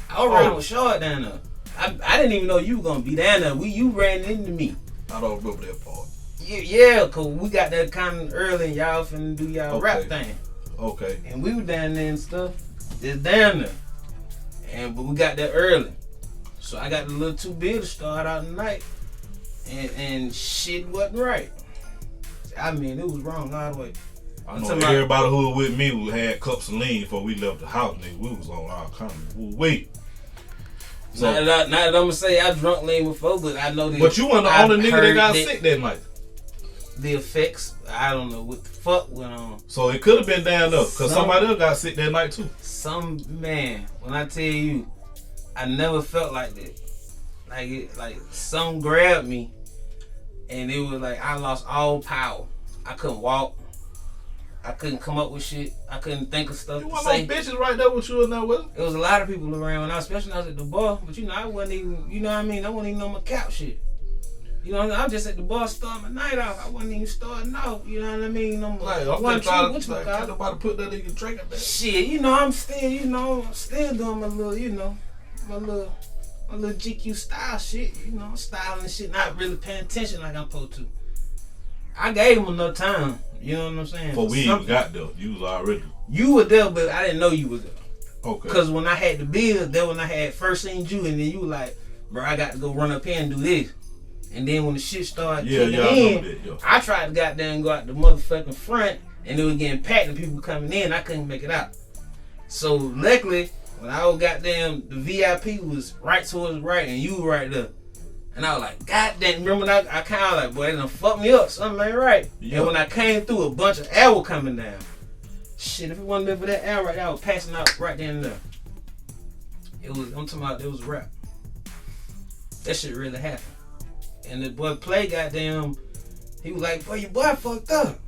S2: I was riding with Short down there. I didn't even know you were gonna be down there. You ran into me.
S1: I don't remember that part.
S2: Yeah, cause we got there kind of early and y'all finna do y'all rap thing.
S1: Okay.
S2: And we were down there and stuff. Just down there. But we got there early. So I got the little 2 bill to start out the night. And shit wasn't right. I mean, it was wrong all the way.
S1: I know everybody who was with me had cups of lean before we left the house, nigga. We was on our kind of wait. So,
S2: not that I'm gonna say I drunk lean before, but I know that.
S1: But you weren't the only nigga that got sick that night.
S2: The effects, I don't know what the fuck went on.
S1: So it could have been down there, because somebody else got sick that night too.
S2: Man, when I tell you, I never felt like that. Like some grabbed me, and it was like I lost all power. I couldn't walk. I couldn't come up with shit. I couldn't think of stuff to say.
S1: You no bitches right there with you and that with them?
S2: It was a lot of people around, especially when I was at the bar. But I wasn't even, you know what I mean? I wasn't even on my couch shit. You know what I mean? I was just at the bar starting my night off. I wasn't even starting off. You know what I mean? I'm
S1: just trying to can't nobody put that in your drink at that.
S2: Shit, I'm still doing my little, my little GQ style shit. Styling shit, not really paying attention like I'm supposed to. I gave him enough time. You know what I'm saying?
S1: Before we even got there, you was already.
S2: You were there, but I didn't know you was there.
S1: Okay.
S2: Because when I had the bill, then when I had first seen you, and then you were like, bro, I got to go run up here and do this. And then when the shit started kicking in, I tried to goddamn go out the motherfucking front, and it was getting packed and people coming in. I couldn't make it out. So luckily, when I was goddamn, the VIP was right towards the right, and you were right there. And I was like, God damn, remember when I kind of like, boy, they done fucked me up. Something ain't right. Yeah. And when I came through, a bunch of air was coming down. Shit, if it wasn't for that air right there, I was passing out right then and there. I'm talking about, it was a rap. That shit really happened. And the boy Play, goddamn, he was like, boy, your boy fucked up.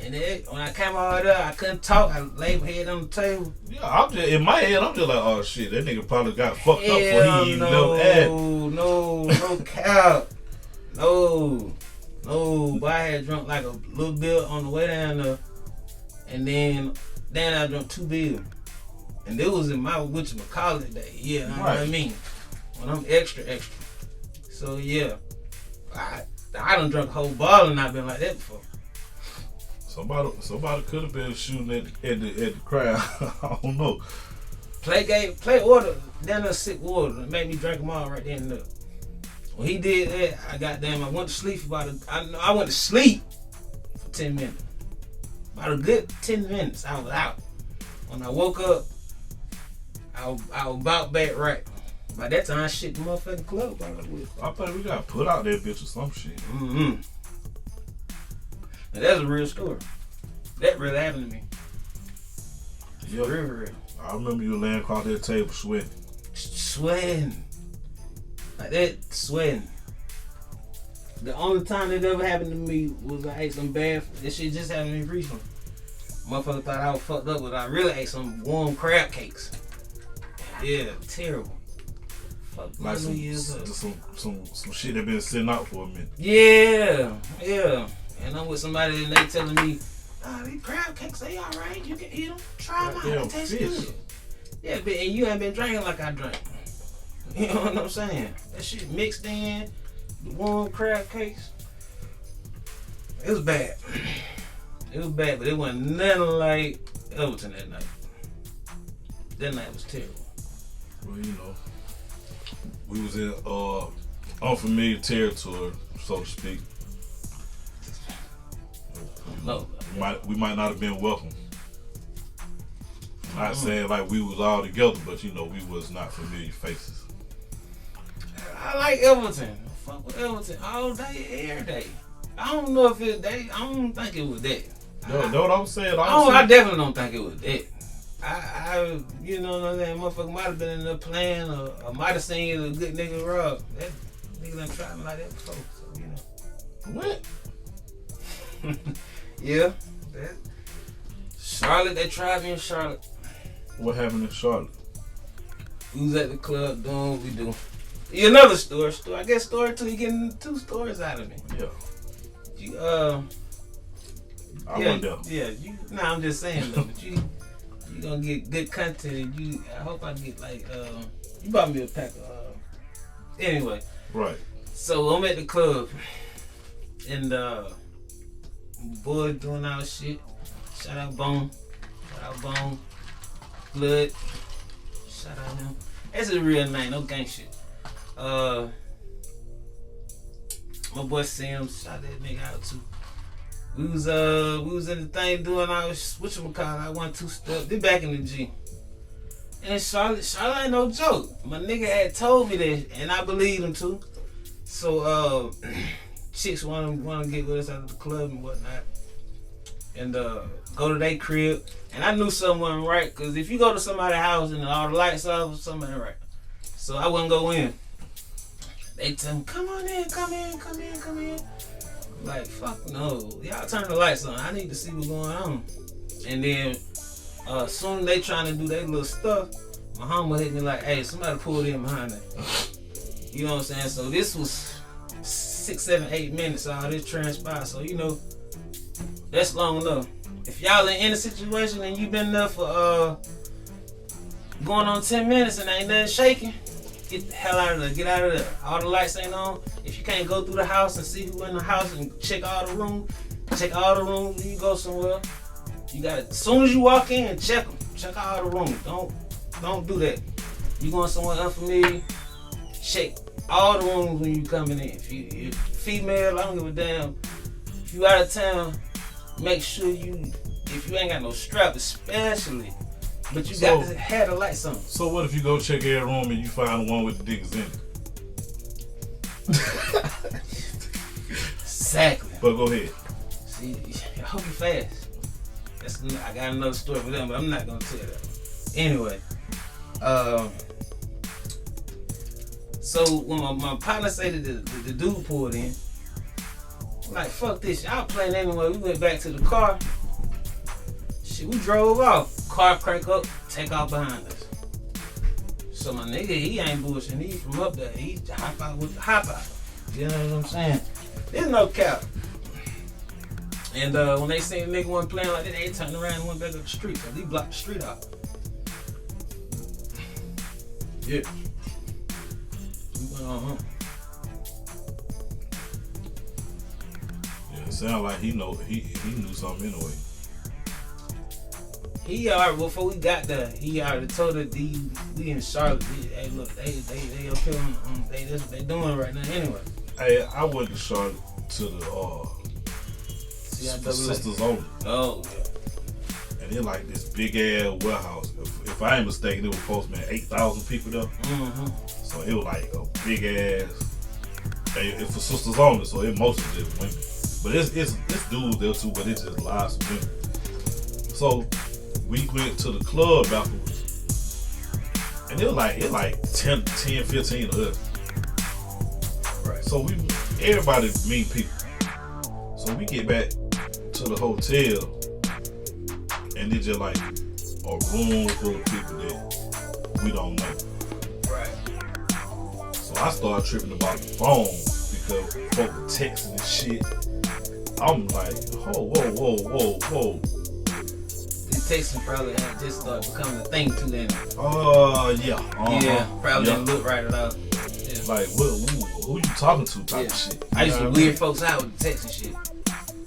S2: And then when I came out there, I couldn't talk. I laid my head on the table.
S1: Yeah, in my head, I'm just like, oh shit, that nigga probably got fucked up before he even left ad.
S2: No cap. No. But I had drunk like a little bit on the way down there. And then I drank 2 beers. And it was in my whatchamacallit day. Yeah, you know what I mean? When I'm extra. So yeah. I done drunk a whole bottle and I've been like that before.
S1: Somebody could have been shooting at the crowd. I don't know.
S2: Play order down there sick water and made me drink them all right then and there. When he did that, I went to sleep for I went to sleep for 10 minutes. About a good 10 minutes, I was out. When I woke up, I was about back right. By that time, I shit the motherfucking club.
S1: I thought we got put out that bitch or some shit.
S2: Mm-hmm. Now, that's a real story. That really happened to me.
S1: Yeah. Real. I remember you laying across that table sweating.
S2: Sweating. Like that, sweating. The only time that ever happened to me was I ate some bad. This shit just happened to me recently. Motherfucker thought I was fucked up, but I really ate some warm crab cakes. Yeah, terrible. Fuck,
S1: like some shit that been sitting out for a minute.
S2: Yeah. And I'm with somebody and they telling me, these crab cakes, they alright. You can eat them. Try them out. They taste good. Yeah, but and you ain't been drinking like I drank. You know what I'm saying? That shit mixed in, the warm crab cakes. It was bad. But it wasn't nothing like Everton that night. That night was terrible.
S1: Well, we was in unfamiliar territory, so to speak.
S2: No.
S1: We might not have been welcome. Not saying like we was all together, but we was not familiar faces.
S2: I like Everton. Fuck with Everton all day, every day. I don't know if it's that. I don't think it was that.
S1: Know what I'm saying?
S2: I definitely don't think it was that. I you know what I'm saying? Motherfucker might have been in there playing, or might have seen a good nigga rob. That nigga done tried me like that before, so
S1: What?
S2: Yeah. Charlotte, they tried me in Charlotte.
S1: What happened in Charlotte?
S2: We was at the club doing what we do. Another story. I guess story 2. You getting 2 stories out of me.
S1: Yeah. I went there.
S2: Yeah. I'm just saying though. But you gonna get good content. I hope I get like you bought me a pack of Anyway.
S1: Right.
S2: So I'm at the club. And boy doing our shit. Shout out Bone. Blood. Shout out him. That's his real name, no gang shit. My boy Sam, shout that nigga out too. We was in the thing doing our whatchamacallit, I 1-2 step. They back in the G. And Charlotte ain't no joke. My nigga had told me that, and I believed him too. So chicks wanna get with us out of the club and whatnot, and go to their crib. And I knew something wasn't right, cause if you go to somebody's house and all the lights off, something ain't right. So I wouldn't go in. They tell me, come on in, come in. I'm like, fuck no, y'all turn the lights on. I need to see what's going on. And then soon as they trying to do their little stuff, my homie hit me like, hey, somebody pulled in behind that. You know what I'm saying? So this was 6, 7, 8 minutes all this transpired. So you know, that's long enough. If y'all in a situation and you been there for going on 10 minutes and ain't nothing shaking, get the hell out of there. Get out of there. All the lights ain't on. If you can't go through the house and see who in the house and check all the rooms when you go somewhere. You got to, as soon as you walk in, check them. Check all the rooms. Don't do that. You going somewhere unfamiliar, check all the rooms when you coming in. If female, I don't give a damn. If you out of town, make sure if you ain't got no strap, especially, but you got to have the lights on.
S1: So what if you go check every room and you find the one with the diggers in it?
S2: Exactly.
S1: But go ahead.
S2: See, I hope you fast. I got another story for them, but I'm not gonna tell that. Anyway, so when my partner said that the dude pulled in, I'm like, fuck this shit, I'll play anyway. We went back to the car. Shit, we drove off. Car crank up, take off behind us. So my nigga, he ain't bullshitting. He from up there. He hop out with the hop out. You know what I'm saying? There's no cap. And when they seen the nigga wasn't playing like that, they turned around and went back up the street. So he blocked the street out. Yeah. We went on home.
S1: Yeah, it sounded like he knew something anyway.
S2: He already, before we got there, he already told her we in Charlotte. Hey, look, they up here on they doing right now anyway.
S1: Hey, I went to Charlotte to the Sisters Only.
S2: Oh yeah.
S1: And they're like this big ass warehouse. If I ain't mistaken, it was supposed to be 8,000 people there.
S2: Mm-hmm.
S1: So it was like a big ass. It's for Sisters Only, so it mostly just women. But it's dudes there too, but it's just lots of women. So we went to the club afterwards, and it was like 10, 15 of us.
S2: Right.
S1: So everybody meet people. So we get back to the hotel, and it's just like a room full of people that we don't know.
S2: Right.
S1: So I started tripping about the phone because folk were texting and shit. I'm like, whoa.
S2: The texting probably had just started becoming a thing too then.
S1: Yeah.
S2: Yeah, probably didn't look right at all. Yeah.
S1: Like, who you talking to type of shit.
S2: I used to weird folks out with the texting shit.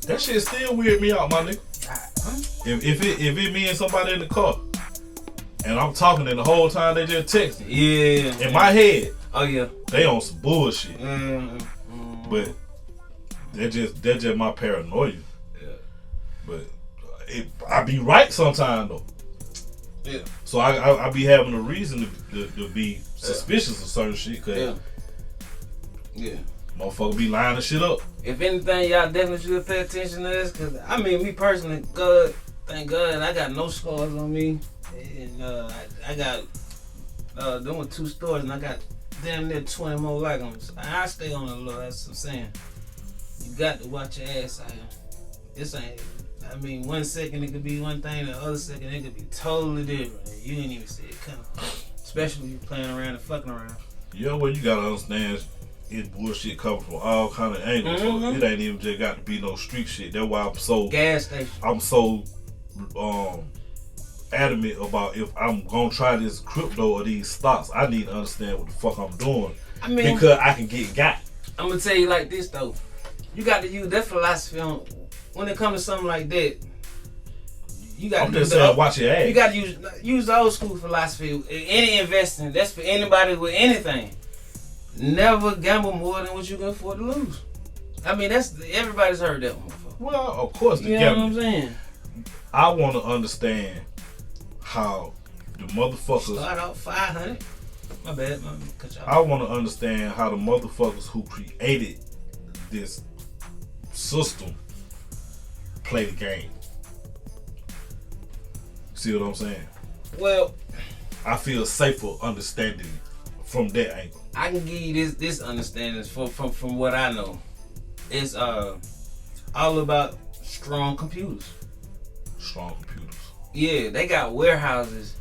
S1: That shit still weird me out, my nigga. If it me and somebody in the car, and I'm talking and the whole time they just texting.
S2: Yeah.
S1: In my head.
S2: Oh yeah.
S1: They on some bullshit.
S2: Mm-hmm.
S1: But that's just my paranoia.
S2: Yeah.
S1: But I be right sometimes though.
S2: Yeah.
S1: So I be having a reason to be suspicious of certain shit, cause
S2: yeah.
S1: Motherfucker be lining shit up.
S2: If anything, y'all definitely should pay attention to this, cause I mean, me personally, thank God, I got no scars on me, and I got doing 2 stores, and I got damn near 20 more like them. I stay on the low. That's what I'm saying. You got to watch your ass out. This ain't. I mean, 1 second it could be one thing, the other second it could be totally different. You didn't even see it coming. Especially when you playing around and fucking around.
S1: Yeah, well, you gotta understand, it's bullshit coming from all kind of angles.
S2: Mm-hmm.
S1: So it ain't even just got to be no street shit. That's why
S2: gas station.
S1: I'm so adamant about if I'm gonna try this crypto or these stocks, I need to understand what the fuck I'm doing.
S2: I mean,
S1: because I can get got.
S2: I'm gonna tell you like this though. You got to use that philosophy when it comes to something like that. You got
S1: I'm just saying, watch your ass.
S2: You got to use the old school philosophy. Any investing, that's for anybody with anything. Never gamble more than what you can afford to lose. I mean, everybody's heard that one before.
S1: Well, of course,
S2: you know what I'm saying?
S1: I want to understand how the motherfuckers
S2: start out 500. My bad, cut you off.
S1: I want to understand how the motherfuckers who created this system play the game. See what I'm saying?
S2: Well,
S1: I feel safer understanding from that angle.
S2: I can give you this understanding from what I know. It's all about strong computers.
S1: Strong computers.
S2: Yeah, they got warehouses.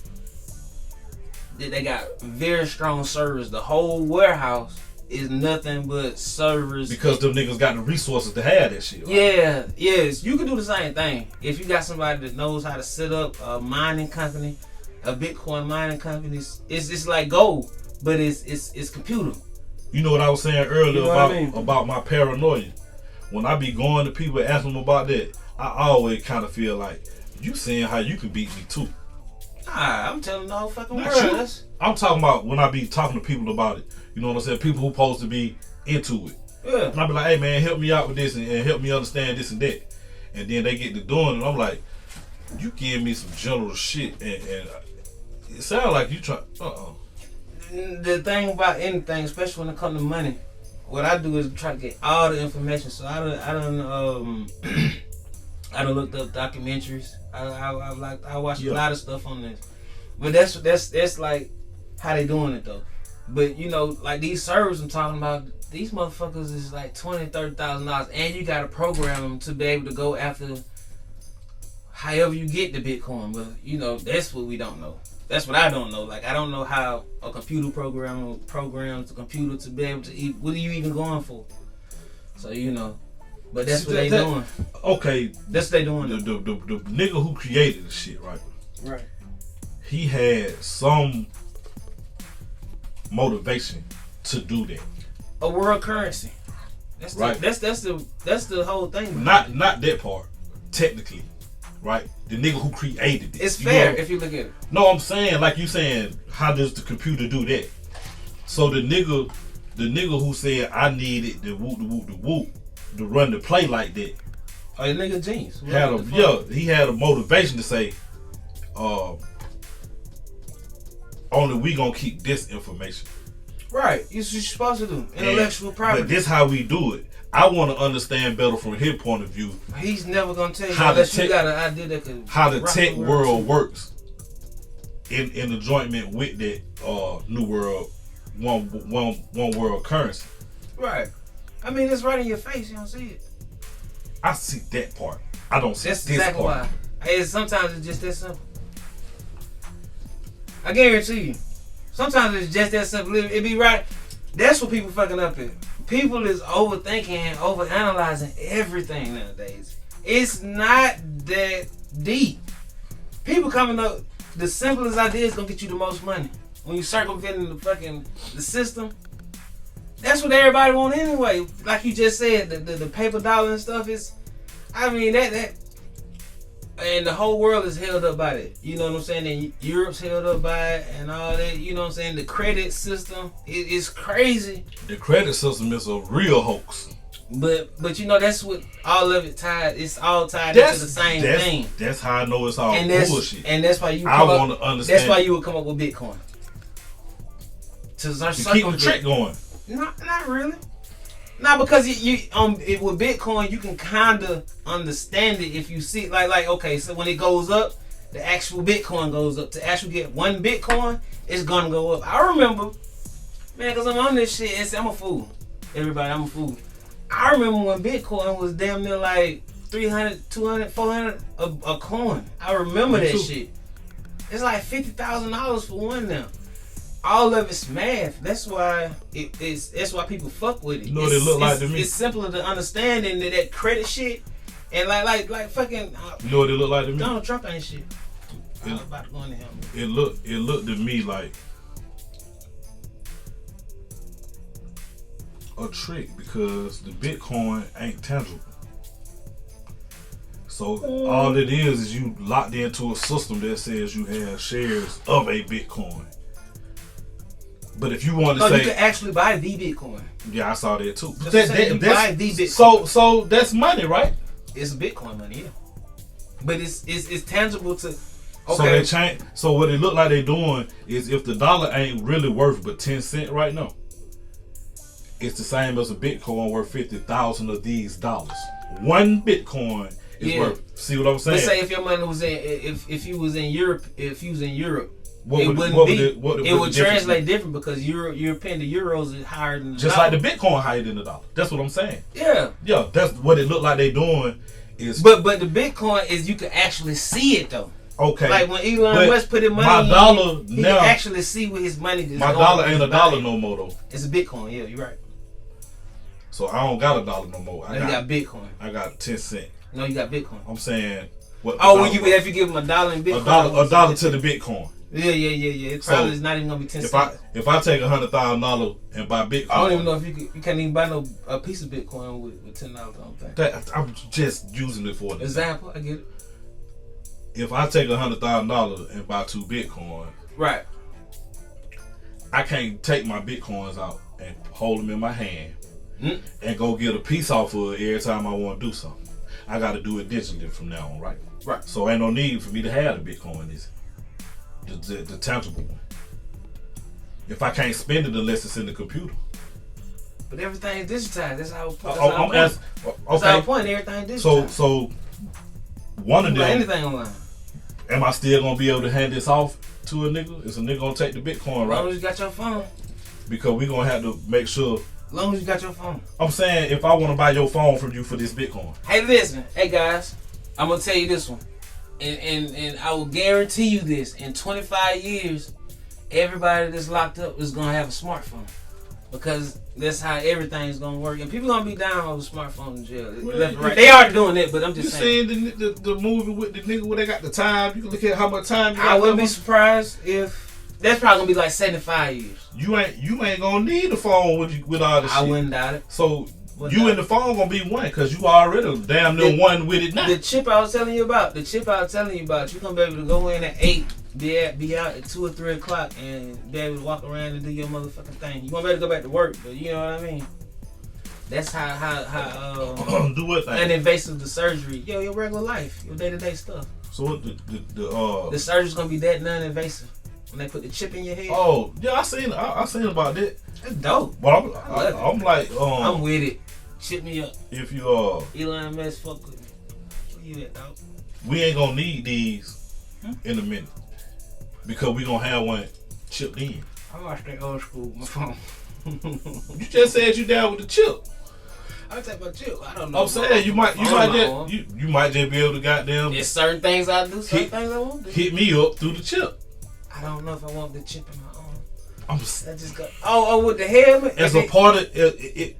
S2: They got very strong servers. The whole warehouse is nothing but servers.
S1: Because them niggas got the resources to have that shit. Right?
S2: Yeah, yes. You can do the same thing. If you got somebody that knows how to set up a mining company, a Bitcoin mining company, it's like gold, but it's computer.
S1: You know what I was saying earlier
S2: about
S1: my paranoia? When I be going to people and asking them about that, I always kind of feel like, you saying how you can beat me too.
S2: Nah, I'm telling the whole fucking world.
S1: I'm talking about when I be talking to people about it. You know what I'm saying? People who supposed to be into it.
S2: Yeah.
S1: And I be like, hey man, help me out with this and help me understand this and that. And then they get to doing it and I'm like, you give me some general shit and it sounds like you try.
S2: The thing about anything, especially when it comes to money, what I do is try to get all the information. So I done looked up documentaries. I watched a lot of stuff on this, but that's like how they doing it though. But you know, like these servers I'm talking about, these motherfuckers is like $20,000-$30,000, and you gotta program them to be able to go after however you get the Bitcoin. But you know, that's what we don't know. That's what I don't know. Like I don't know how a computer programmer programs the computer to be able to eat. What are you even going for? So you know. But that's what they doing.
S1: Okay.
S2: That's what they doing.
S1: The nigga who created the shit, right?
S2: Right.
S1: He had some motivation to do that.
S2: A world currency. That's
S1: right.
S2: That's the whole thing.
S1: Not that part. Technically, right? The nigga who created it.
S2: It's fair if you look at it.
S1: No, I'm saying, like you saying, how does the computer do that? So the nigga who said I needed the whoop to run the play like that.
S2: Oh, the nigga genius.
S1: He had a motivation to say, only we gonna keep this information.
S2: Right, you're supposed to do intellectual property.
S1: But this how we do it. I want to understand better from his point of view.
S2: He's never gonna tell you unless you got an idea that could
S1: how the tech world works in adjointment with that new world one world currency.
S2: Right. I mean, it's right in your face. You don't see it.
S1: I see that part. I don't see
S2: That's
S1: this
S2: exactly
S1: part.
S2: why. Sometimes it's just that simple. I guarantee you. Sometimes it's just that simple. It be right. That's what people fucking up at. People is overthinking and overanalyzing everything nowadays. It's not that deep. People coming up, the simplest idea is gonna get you the most money. When you circumventing the system, that's what everybody want anyway. Like you just said, the paper dollar and stuff is, I mean that, and the whole world is held up by that. You know what I'm saying? And Europe's held up by it and all that. You know what I'm saying? The credit system is crazy.
S1: The credit system is a real hoax.
S2: But you know that's what all of it tied. It's all tied into the same thing.
S1: That's how I know it's all bullshit.
S2: And that's why you.
S1: I want to understand.
S2: That's why you would come up with Bitcoin. To
S1: keep the trick going.
S2: Not really. Not because with Bitcoin you can kinda understand it if you see like okay, so when it goes up, the actual Bitcoin goes up. To actually get one Bitcoin, it's gonna go up. I remember, man, cause I'm on this shit. I'm a fool. Everybody, I'm a fool. I remember when Bitcoin was damn near like 300, 200, 400 a coin. I remember that shit. It's like $50,000 for one now. All of it's math. That's why that's why people fuck with it.
S1: You know what it look like to me?
S2: It's simpler to understand than that credit shit. And like fucking.
S1: You know what it look like to me?
S2: Donald Trump ain't shit. I was about to go into him.
S1: It looked to me like a trick because the Bitcoin ain't tangible. So all it is you locked into a system that says you have shares of a Bitcoin. But if you want to say,
S2: you can actually buy the Bitcoin.
S1: Yeah, I saw that too.
S2: That's buy the Bitcoin.
S1: So that's money, right?
S2: It's Bitcoin money, yeah. But it's tangible to. Okay.
S1: So they change. So what it look like they doing is if the dollar ain't really worth but 10 cents right now, it's the same as a Bitcoin worth 50,000 of these dollars. One Bitcoin is worth. See what I'm saying?
S2: Let's say if your money was if you was in Europe, it would translate different because you're paying the euros is higher than the
S1: just
S2: dollar.
S1: like the Bitcoin higher than the dollar. That's what I'm saying.
S2: Yeah.
S1: Yeah, that's what it look like they doing. Is
S2: but the Bitcoin is you can actually see it though.
S1: Okay.
S2: Like when Elon Musk put his money
S1: my dollar
S2: in, you
S1: now
S2: can actually see where his money is.
S1: My dollar ain't a dollar no more though.
S2: It's a Bitcoin. Yeah, you're right.
S1: So I don't got a dollar no more.
S2: You got Bitcoin.
S1: I got 10 cents.
S2: No, you got Bitcoin.
S1: I'm saying what?
S2: If you give him a dollar in Bitcoin,
S1: a dollar to the Bitcoin.
S2: Yeah. It probably is not even gonna be 10 cents.
S1: If I take $100,000 and buy Bitcoin,
S2: I don't even know if you can't even buy a piece of Bitcoin with $10. I don't think.
S1: I'm just using it for an
S2: example. I get it.
S1: If I take $100,000 and buy 2 Bitcoin,
S2: right?
S1: I can't take my Bitcoins out and hold them in my hand and go get a piece off of it every time I want to do something. I got to do it digitally from now on, right?
S2: Right.
S1: So ain't no need for me to have the Bitcoin, is it? The tangible one. If I can't spend it unless it's in the computer.
S2: But everything is digitized. That's how.
S1: That's how
S2: I point. Everything digitized.
S1: So one of them.
S2: Anything online.
S1: Am I still gonna be able to hand this off to a nigga? Is a nigga gonna take the Bitcoin, right?
S2: As long as you got your phone.
S1: Because we gonna have to make sure.
S2: As long as you got your phone.
S1: I'm saying if I want to buy your phone from you for this Bitcoin.
S2: Hey, listen. Hey, guys. I'm gonna tell you this one, and I will guarantee you this: in 25 years, everybody that's locked up is gonna have a smartphone, because that's how everything is gonna work. And people gonna be down over smartphone in jail. Left and right. They are doing it, but I'm just saying.
S1: You seen the movie with the nigga where they got the time? You can look at how much time.
S2: I wouldn't be surprised if that's probably gonna be like 75 years.
S1: You ain't gonna need the phone with all this shit.
S2: I wouldn't doubt it.
S1: So. You and the phone gonna be one because you already damn near one with it now.
S2: The chip I was telling you about, you gonna be able to go in at 8, be out at 2 or 3 o'clock, and be able to walk around and do your motherfucking thing. You won't be able to go back to work, but you know what I mean. That's how
S1: do what thing?
S2: Uninvasive the surgery, your regular life, your day-to-day stuff.
S1: So what
S2: the surgery's gonna be that non-invasive when they put the chip in your head.
S1: Oh yeah, I seen about that.
S2: That's dope.
S1: But I'm like
S2: I'm with it. Chip me up.
S1: If you
S2: Elon Musk, fuck with me. Where you at, dog?
S1: We ain't gonna need these in a minute because we gonna have one chipped in.
S2: I watched that old school with my phone.
S1: You just said you down with the chip.
S2: I take my chip. I don't know.
S1: I'm saying you might just be able to goddamn.
S2: There's certain things I do, certain things I won't do.
S1: Hit me up through the chip.
S2: I don't know if I want the chip in my arm.
S1: I
S2: just go. Oh, with the helmet.
S1: As a part of it.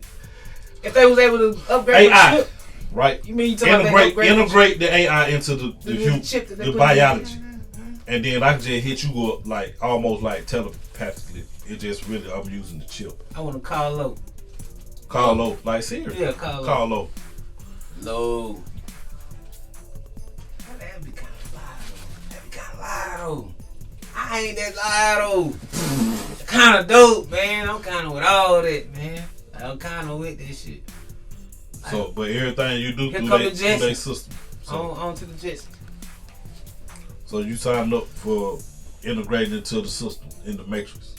S2: If they was able to upgrade
S1: AI,
S2: the chip,
S1: right?
S2: You mean you talking about
S1: integrate the AI into the biology, and then I can just hit you up like almost like telepathically. It just really I'm using the chip.
S2: I want to call low.
S1: Call low, like Siri.
S2: Yeah, call low.
S1: Call low.
S2: Low. That'd be kind of loud. I ain't that loud though. Kind of dope, man. I'm kind of with all that, man. I'm kind of with this shit.
S1: So, but everything you do through their system. So,
S2: on to the Jets.
S1: So you signed up for integrating into the system, in the matrix.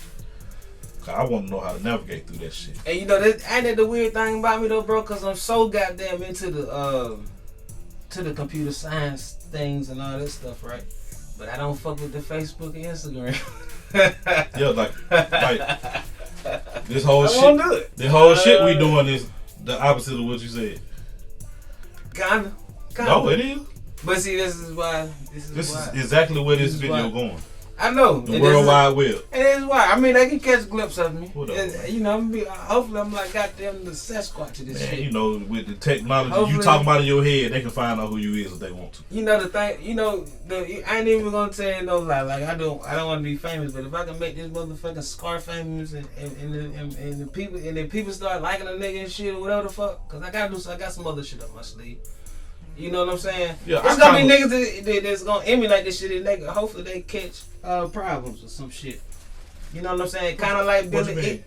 S1: Cause I want to know how to navigate through that shit.
S2: And you know, ain't that the weird thing about me though, bro? Cause I'm so goddamn into the computer science things and all that stuff, right? But I don't fuck with the Facebook and Instagram.
S1: Yeah, like this whole shit. The whole shit we doing is the opposite of what you said.
S2: Kinda.
S1: No, it is.
S2: But see, this is why.
S1: This is exactly where this video going.
S2: I know.
S1: The World Wide Web.
S2: And that's why. I mean, they can catch a glimpse of me.
S1: Whatever.
S2: You know, hopefully I'm like goddamn the Sasquatch of this shit.
S1: You know, with the technology
S2: Hopefully,
S1: you talking about in your head, they can find out who you is if they want to.
S2: You know the thing. You know, I ain't even gonna tell you no lie. Like I don't want to be famous, but if I can make this motherfucking scar famous and the people start liking a nigga and shit or whatever the fuck, cause I got some other shit up my sleeve. You know what I'm saying?
S1: Yeah,
S2: it's gonna be niggas that's gonna emulate this shit and they hopefully they catch problems or some shit. You know what I'm saying? Kind of like Billy.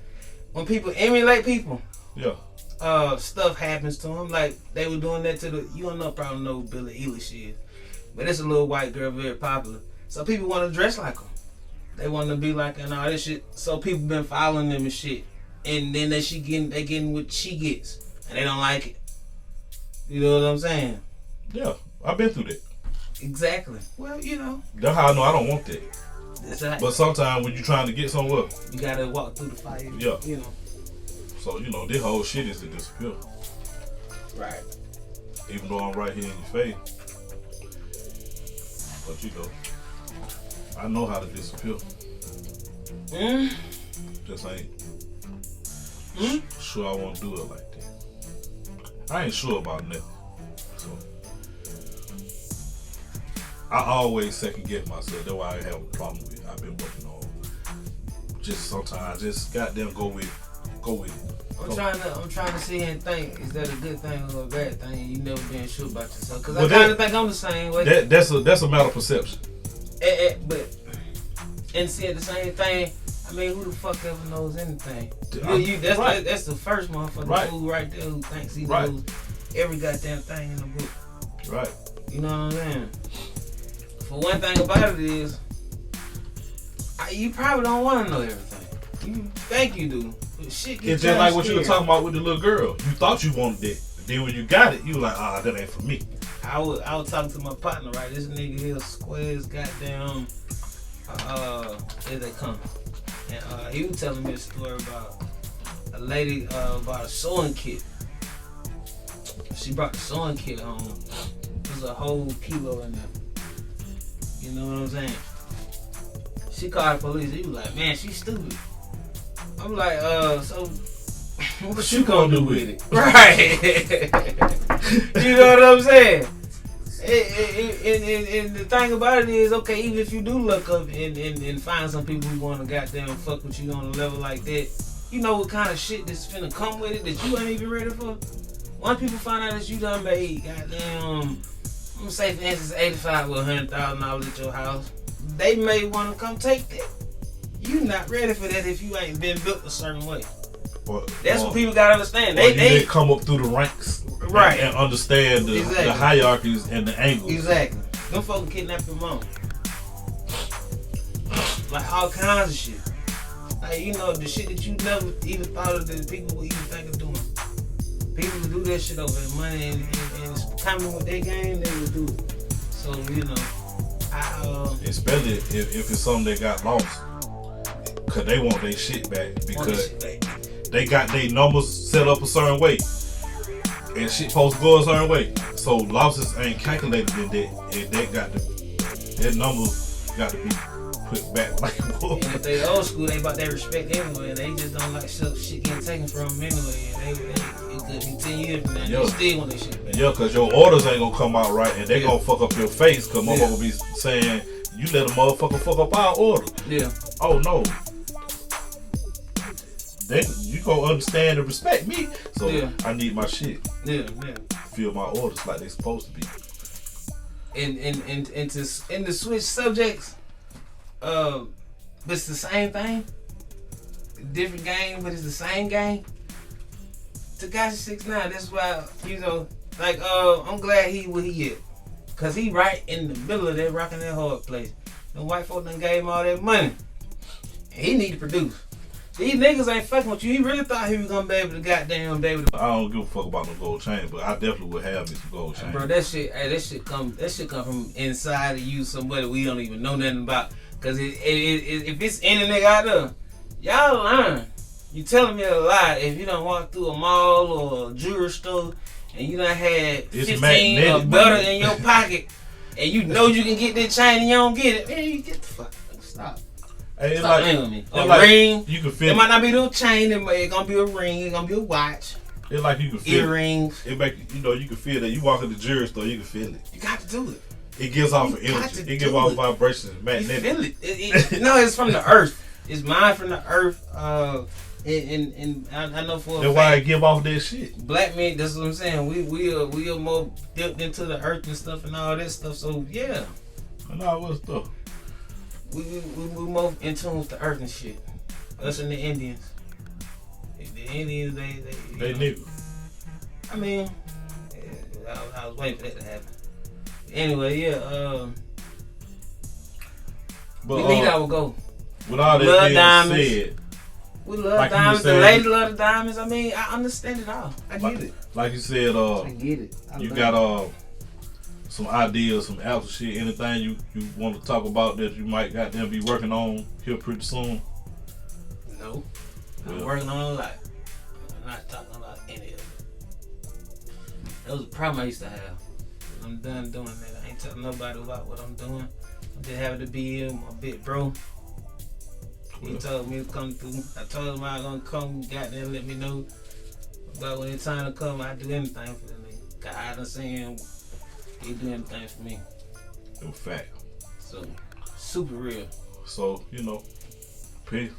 S2: When people emulate people, stuff happens to them. Like they were doing that to you don't probably know who Billie Eilish is, but it's a little white girl, very popular. So people want to dress like them. They want to be like and all this shit. So people been following them and shit, and then they getting what she gets, and they don't like it. You know what I'm saying?
S1: Yeah, I've been through that.
S2: Exactly. Well, you know.
S1: That's how I know I don't want that.
S2: That's right.
S1: But sometimes when you're trying to get somewhere,
S2: you gotta walk through the fire.
S1: Yeah.
S2: You know.
S1: So, you know, this whole shit is to disappear.
S2: Right.
S1: Even though I'm right here in your face. But, you know, I know how to disappear. Just ain't sure I want to do it like that. I ain't sure about nothing. So, I always second guess myself. That's why I have a problem with it. I've been working on just sometimes I just goddamn go with it.
S2: I'm trying to see and think, is that a good thing or a bad thing? You never been sure about yourself. Because I kind of think I'm the same way.
S1: That's a matter of perception.
S2: But see, at the same thing, I mean, who the fuck ever knows anything? That's the first motherfucker fool right there who thinks he knows every goddamn thing in the book.
S1: Right.
S2: You know what I'm saying? For one thing about it is, you probably don't want to know everything. You think you do. But shit gets
S1: it's just like what you were talking about with the little girl. You thought you wanted it. Then when you got it, you were like, that ain't for me.
S2: I was talking to my partner, right? This nigga here squares goddamn here they come. And he was telling me a story about a lady about a sewing kit. She brought the sewing kit home. There's a whole kilo in there. You know what I'm saying? She called the police. He was like, man, she's stupid. I'm like, so what you gonna do with it? Right. You know what I'm saying? And the thing about it is, okay, even if you do look up and find some people who want to goddamn fuck with you on a level like that, you know what kind of shit that's finna come with it that you ain't even ready for? Once people find out that you done made goddamn, I'm gonna say for instance, $85,000 or $100,000 at your house, they may want to come take that. You not ready for that if you ain't been built a certain way. That's what people gotta understand. They
S1: come up through the ranks,
S2: right,
S1: and understand the hierarchies and the angles.
S2: Exactly. Them folks kidnap your mom, like all kinds of shit. Like you know the shit that you never even thought of that people would even think of doing. People who do that shit over their money and it's coming with their game, they will do it. So you know,
S1: especially if it's something that got lost. Cause they want their shit back because they got their numbers set up a certain way and shit supposed to go a certain way. So losses ain't calculated in that, and that number got to be put back like
S2: and if they old school, they about their respect anyway. They just don't like shit getting taken from them anyway. And it could be 10 years from now. They still want their shit back.
S1: Yeah, cause your orders ain't gonna come out right, and they gonna fuck up your face. Cause motherfucker be saying you let a motherfucker fuck up our order.
S2: Yeah.
S1: Oh no. Then you gonna understand and respect me. So I need my shit.
S2: Yeah.
S1: Feel my orders like they supposed to be.
S2: And to switch subjects, but it's the same thing. Different game, but it's the same game. Tekashi 6ix9ine, that's why, you know, like I'm glad he where he at. Cause he right in the middle of that rocking that hard place. The white folk done gave him all that money. And he need to produce. These niggas ain't fucking with you. He really thought he was gonna be able to goddamn be able to.
S1: I don't give a fuck about no gold chain, but I definitely would have me some gold chain.
S2: Bro, that shit come from inside of you, somebody we don't even know nothing about. Cause if it's any nigga out there, y'all lying. You telling me a lie if you done walk through a mall or a jewelry store and you done had 15 or better in your pocket and you know you can get that chain and you don't get it, man, you get the fuck. Stop.
S1: Hey, it's
S2: Stop
S1: like,
S2: playing with me. A
S1: like
S2: ring.
S1: You can feel
S2: It might not be no chain. It's gonna be a ring. It's gonna be a watch.
S1: It's like you can feel
S2: earrings.
S1: It make you can feel that. You walk in the jewelry store, you can feel it.
S2: You got to do it.
S1: It gives off an energy. It gives off vibrations. Magnetic.
S2: You feel it. No, it's from the earth. It's mine from the earth. And I know for a
S1: That's
S2: fact,
S1: why I give off that shit.
S2: black men, that's what I'm saying. We are more dipped into the earth and stuff and all that stuff. So yeah,
S1: No, what stuff?
S2: we more in tune with the earth and shit. Us and the Indians. The Indians, they
S1: niggas.
S2: I mean, I was waiting for that to happen. Anyway, yeah.
S1: But,
S2: we need our go.
S1: With all that
S2: Love
S1: being
S2: diamonds.
S1: said,
S2: We love
S1: like
S2: diamonds. The
S1: saying,
S2: ladies love the diamonds. I mean, I understand it all. I get it.
S1: Like you said,
S2: I get it.
S1: you got some ideas, some apps and shit. Anything you want to talk about that you might goddamn be working on here pretty soon?
S2: No. I'm working on a lot. I'm not talking about any of it. That was a problem I used to have. I'm done doing that. I ain't telling nobody about what I'm doing. I'm just having to be here, my big bro. He told me to come through. I told him I was gonna come, goddamn let me know. But when it's time to come, I do anything for the nigga. God, I done seen him. He do anything for me.
S1: In fact.
S2: So, super real.
S1: So, peace.